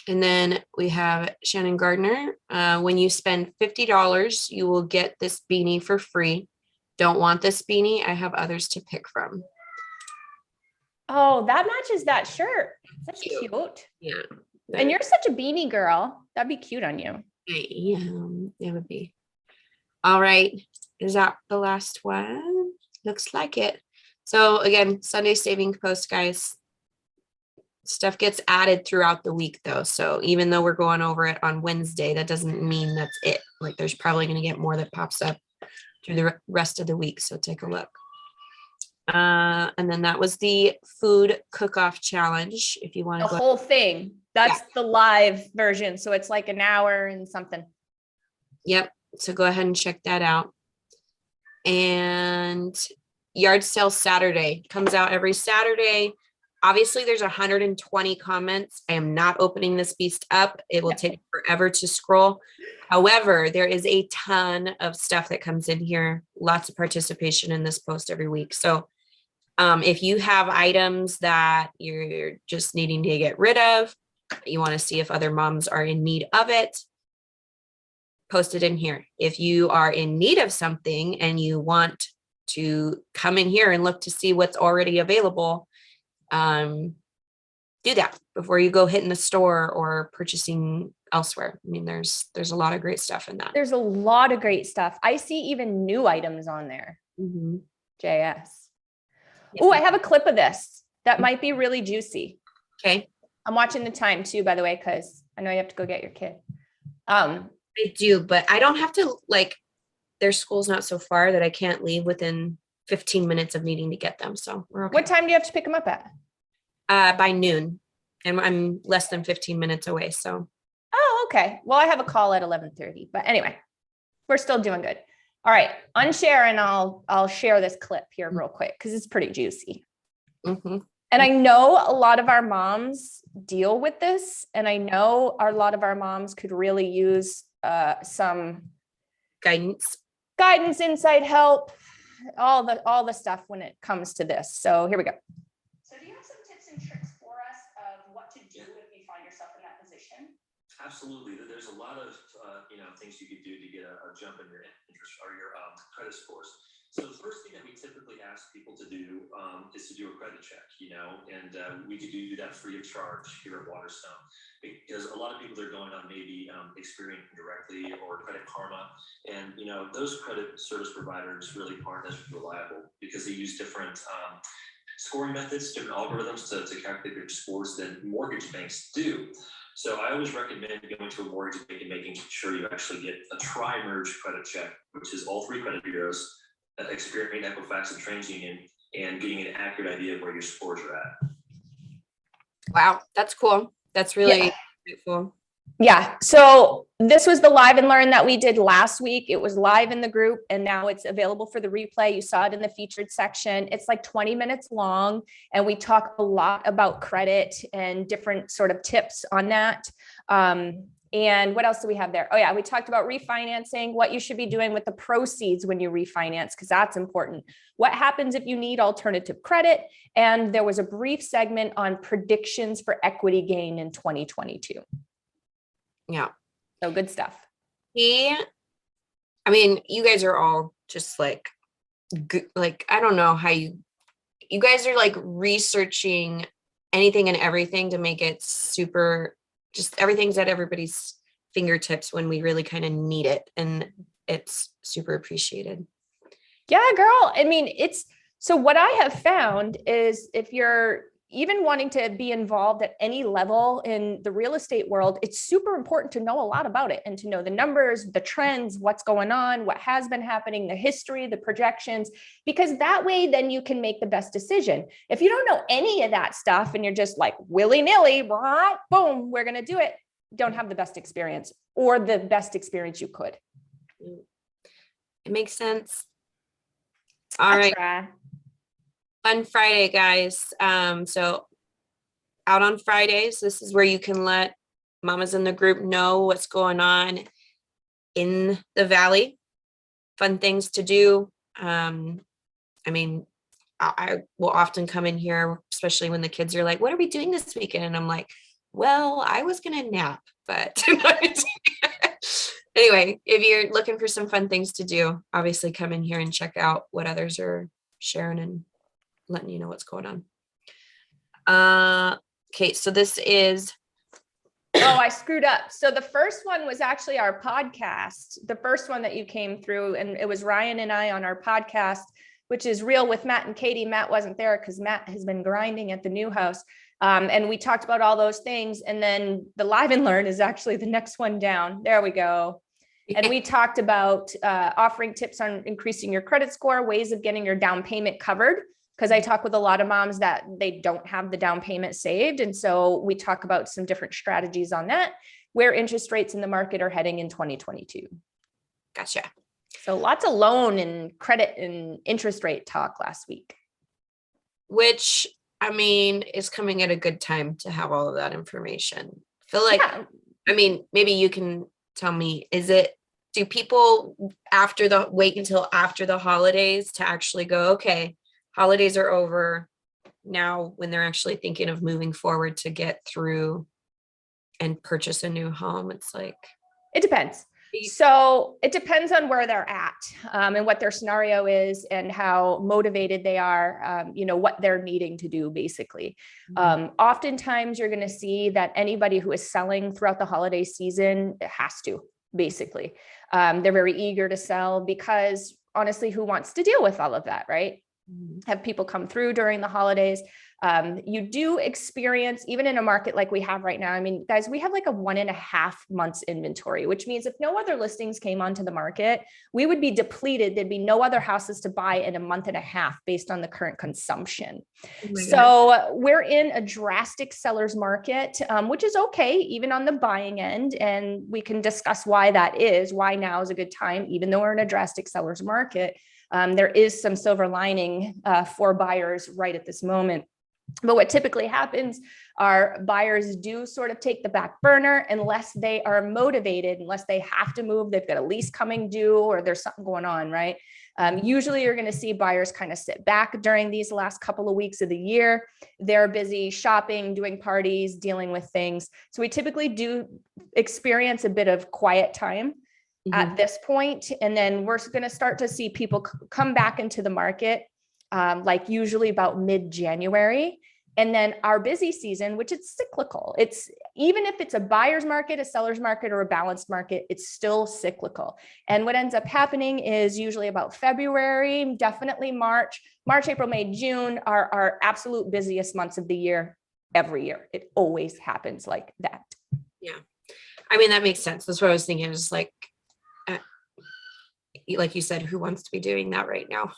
And then we have Shannon Gardner. When you spend $50, you will get this beanie for free. Don't want this beanie? I have others to pick from. Oh, that matches that shirt. That's cute. Yeah. And you're such a beanie girl. That'd be cute on you. Yeah, it would be. All right. Is that the last one? Looks like it. So again, Sunday saving post, guys. Stuff gets added throughout the week though. So even though we're going over it on Wednesday, that doesn't mean that's it. Like there's probably going to get more that pops up through the rest of the week. So take a look. And then that was the food cook-off challenge. If you want to the whole thing. That's the live version. So it's like an hour and something. Yep. So go ahead and check that out. And yard sale Saturday comes out every Saturday. Obviously, there's 120 comments. I am not opening this beast up. It will take forever to scroll. However, there is a ton of stuff that comes in here. Lots of participation in this post every week. So if you have items that you're just needing to get rid of, you want to see if other moms are in need of it, post it in here. If you are in need of something and you want to come in here and look to see what's already available, do that before you go hitting the store or purchasing elsewhere. I mean, there's a lot of great stuff in that. There's a lot of great stuff. I see even new items on there. JS. Oh, I have a clip of this that might be really juicy. Okay. I'm watching the time too, by the way, because I know you have to go get your kid. I do, but I don't have to, like, their school's not so far that I can't leave within 15 minutes of needing to get them. So we're okay. What time do you have to pick them up at? By noon, and I'm less than 15 minutes away. So. Oh, okay. Well, I have a call at 11:30, but anyway, we're still doing good. All right, unshare and I'll share this clip here real quick because it's pretty juicy. And I know a lot of our moms deal with this, and I know a lot of our moms could really use some guidance, insight, help, all the stuff when it comes to this. So here we go. So do you have some tips and tricks for us of what to do if you find yourself in that position? Absolutely. There's a lot of things you could do to get a jump in your interest or your credit scores. So the first thing that we typically ask people to do is to do a credit check, and we could do that free of charge here at Waterstone, because a lot of people are going on maybe Experian directly or Credit Karma, and those credit service providers really aren't as reliable because they use different scoring methods, different algorithms to calculate your scores than mortgage banks do. So I always recommend going to a mortgage bank and making sure you actually get a tri-merge credit check, which is all three credit bureaus, Experian, Equifax, and TransUnion, and getting an accurate idea of where your scores are at. Wow, that's cool. That's really cool. Yeah. So this was the live and learn that we did last week. It was live in the group and now it's available for the replay. You saw it in the featured section. It's like 20 minutes long and we talk a lot about credit and different sort of tips on that. And what else do we have there? Oh yeah, we talked about refinancing, what you should be doing with the proceeds when you refinance, because that's important. What happens if you need alternative credit? And there was a brief segment on predictions for equity gain in 2022. Yeah. So good stuff. I mean, you guys are all just like I don't know how you guys are like researching anything and everything to make it super, just everything's at everybody's fingertips when we really kind of need it. And it's super appreciated. Yeah, girl. I mean, so what I have found is if you're even wanting to be involved at any level in the real estate world, it's super important to know a lot about it and to know the numbers, the trends, what's going on, what has been happening, the history, the projections, because that way then you can make the best decision. If you don't know any of that stuff and you're just like willy-nilly, boom, we're going to do it, don't have the best experience or the best experience you could. It makes sense. All right. Fun Friday, guys. So out on Fridays, this is where you can let mamas in the group know what's going on in the Valley. Fun things to do. I mean, I will often come in here, especially when the kids are like, what are we doing this weekend? And I'm like, well, I was going to nap, but anyway, if you're looking for some fun things to do, obviously come in here and check out what others are sharing and letting you know what's going on. Okay, so this is. Oh, I screwed up. So the first one was actually our podcast. The first one that you came through, and it was Ryan and I on our podcast, which is Real with Matt and Katie. Matt wasn't there because Matt has been grinding at the new house. And we talked about all those things. And then the Live and Learn is actually the next one down. There we go. And we talked about offering tips on increasing your credit score, ways of getting your down payment covered, because I talk with a lot of moms that they don't have the down payment saved. And so we talk about some different strategies on that, where interest rates in the market are heading in 2022. Gotcha. So lots of loan and credit and interest rate talk last week. Which, I mean, is coming at a good time to have all of that information. I feel like, Yeah. I mean, maybe you can tell me, do people wait until after the holidays to actually go, okay, holidays are over now, when they're actually thinking of moving forward to get through and purchase a new home? It's like, it depends. So it depends on where they're at, and what their scenario is and how motivated they are, what they're needing to do, basically. Oftentimes you're going to see that anybody who is selling throughout the holiday season has to, basically. They're very eager to sell because honestly, who wants to deal with all of that, right? Have people come through during the holidays. You do experience, even in a market like we have right now, I mean, guys, we have like a 1.5 months inventory, which means if no other listings came onto the market, we would be depleted. There'd be no other houses to buy in a 1.5 months based on the current consumption. So we're in a drastic seller's market, which is okay, even on the buying end. And we can discuss why that is, why now is a good time, even though we're in a drastic seller's market. There is some silver lining for buyers right at this moment. But what typically happens are buyers do sort of take the back burner unless they are motivated, unless they have to move, they've got a lease coming due, or there's something going on, right? Usually you're going to see buyers kind of sit back during these last couple of weeks of the year. They're busy shopping, doing parties, dealing with things. So we typically do experience a bit of quiet time at this point. And then we're going to start to see people come back into the market, like usually about mid-January. And then our busy season, which it's cyclical. It's even if it's a buyer's market, a seller's market, or a balanced market, it's still cyclical. And what ends up happening is usually about February, definitely March, April, May, June are our absolute busiest months of the year every year. It always happens like that. Yeah. I mean, that makes sense. That's what I was thinking. Is like you said, who wants to be doing that right now?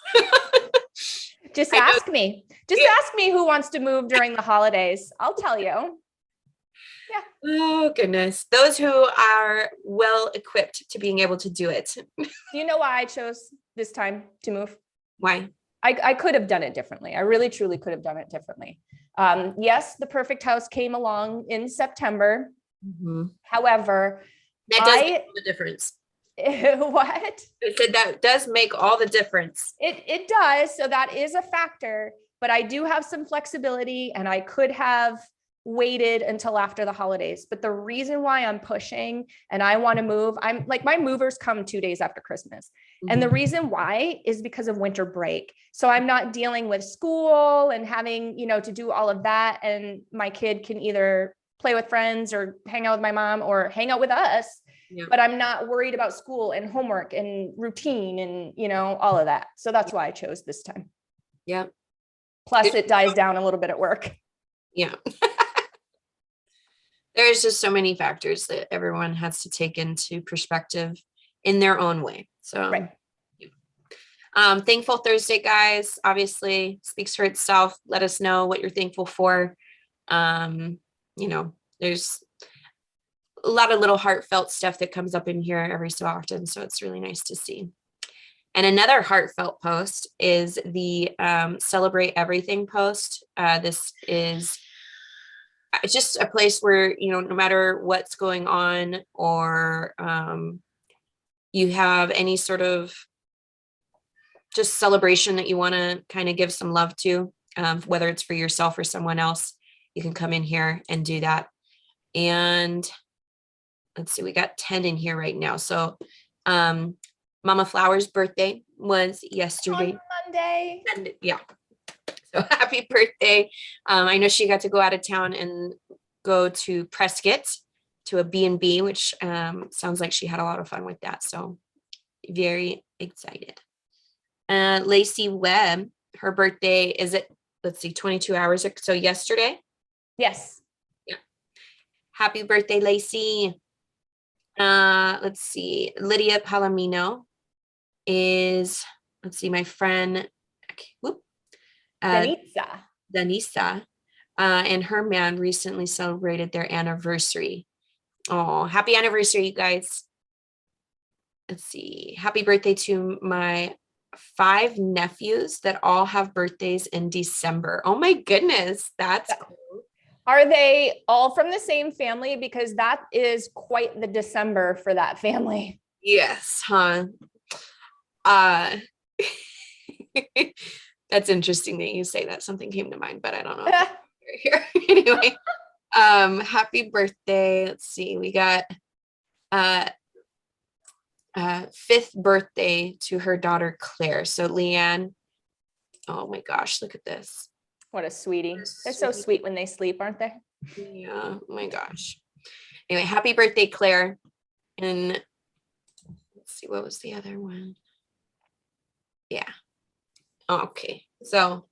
Just ask me. Ask me who wants to move during the holidays. I'll tell you. Yeah. Oh, goodness. Those who are well equipped to being able to do it. Do you know why I chose this time to move? Why? I could have done it differently. I really, truly could have done it differently. Yes, the perfect house came along in September. However, that does make all the difference. What? I said that does make all the difference. It does. So that is a factor, but I do have some flexibility and I could have waited until after the holidays. But the reason why I'm pushing and I want to move, I'm like, my movers come 2 days after Christmas. And the reason why is because of winter break. So I'm not dealing with school and having, to do all of that. And my kid can either play with friends or hang out with my mom or hang out with us. Yeah. But I'm not worried about school and homework and routine and, all of that. So that's why I chose this time. Yeah. Plus it dies down a little bit at work. Yeah. There's just so many factors that everyone has to take into perspective in their own way. So, right. Thankful Thursday, guys, obviously speaks for itself. Let us know what you're thankful for. There's a lot of little heartfelt stuff that comes up in here every so often. So it's really nice to see. And another heartfelt post is the Celebrate Everything post. This is just a place where, no matter what's going on or you have any sort of just celebration that you want to kind of give some love to, whether it's for yourself or someone else, you can come in here and do that. And let's see, we got 10 in here right now. So Mama Flower's birthday was yesterday. On Monday. And yeah. So happy birthday. I know she got to go out of town and go to Prescott to a B&B, which sounds like she had a lot of fun with that. So very excited. Lacey Webb, her birthday is at, 22 hours. So yesterday. Yes. Yeah. Happy birthday, Lacey. Let's see. Lydia Palomino is, my friend. Okay, Danitza. And her man recently celebrated their anniversary. Oh, happy anniversary, you guys. Let's see. Happy birthday to my 5 nephews that all have birthdays in December. Oh my goodness, that's cool. Are they all from the same family? Because that is quite the December for that family. Yes, huh? That's interesting that you say that. Something came to mind, but I don't know if here. Anyway, happy birthday. Let's see. We got 5th birthday to her daughter Claire. So Leanne, oh my gosh, look at this. What a sweetie. They're so sweet when they sleep, aren't they? Yeah, oh my gosh. Anyway, happy birthday, Claire. And let's see, what was the other one? Yeah. Oh, okay. So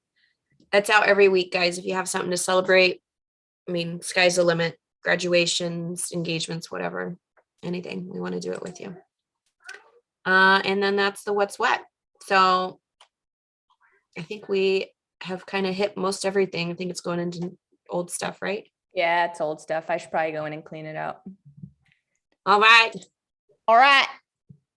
that's out every week, guys. If you have something to celebrate, I mean, sky's the limit. Graduations, engagements, whatever, anything. We want to do it with you. And then that's the what's wet. So I think we have kind of hit most everything. I think it's going into old stuff, right? Yeah, it's old stuff. I should probably go in and clean it out. All right. All right,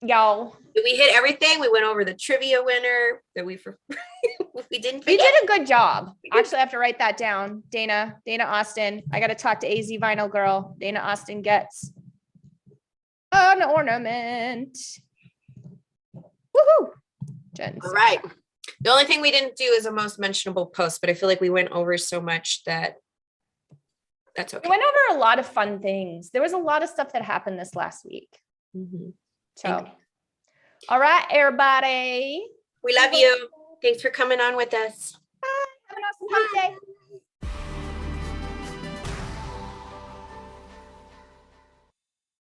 y'all. Did we hit everything? We went over the trivia winner that we didn't forget. You did a good job. Actually, I have to write that down. Dana Austin. I got to talk to AZ Vinyl Girl. Dana Austin gets an ornament. Woohoo. Jen. All right. The only thing we didn't do is a most mentionable post, but I feel like we went over so much that that's okay. We went over a lot of fun things. There was a lot of stuff that happened this last week. Mm-hmm. So, all right, everybody. We love you. Thanks for coming on with us. Bye. Have an awesome hump day.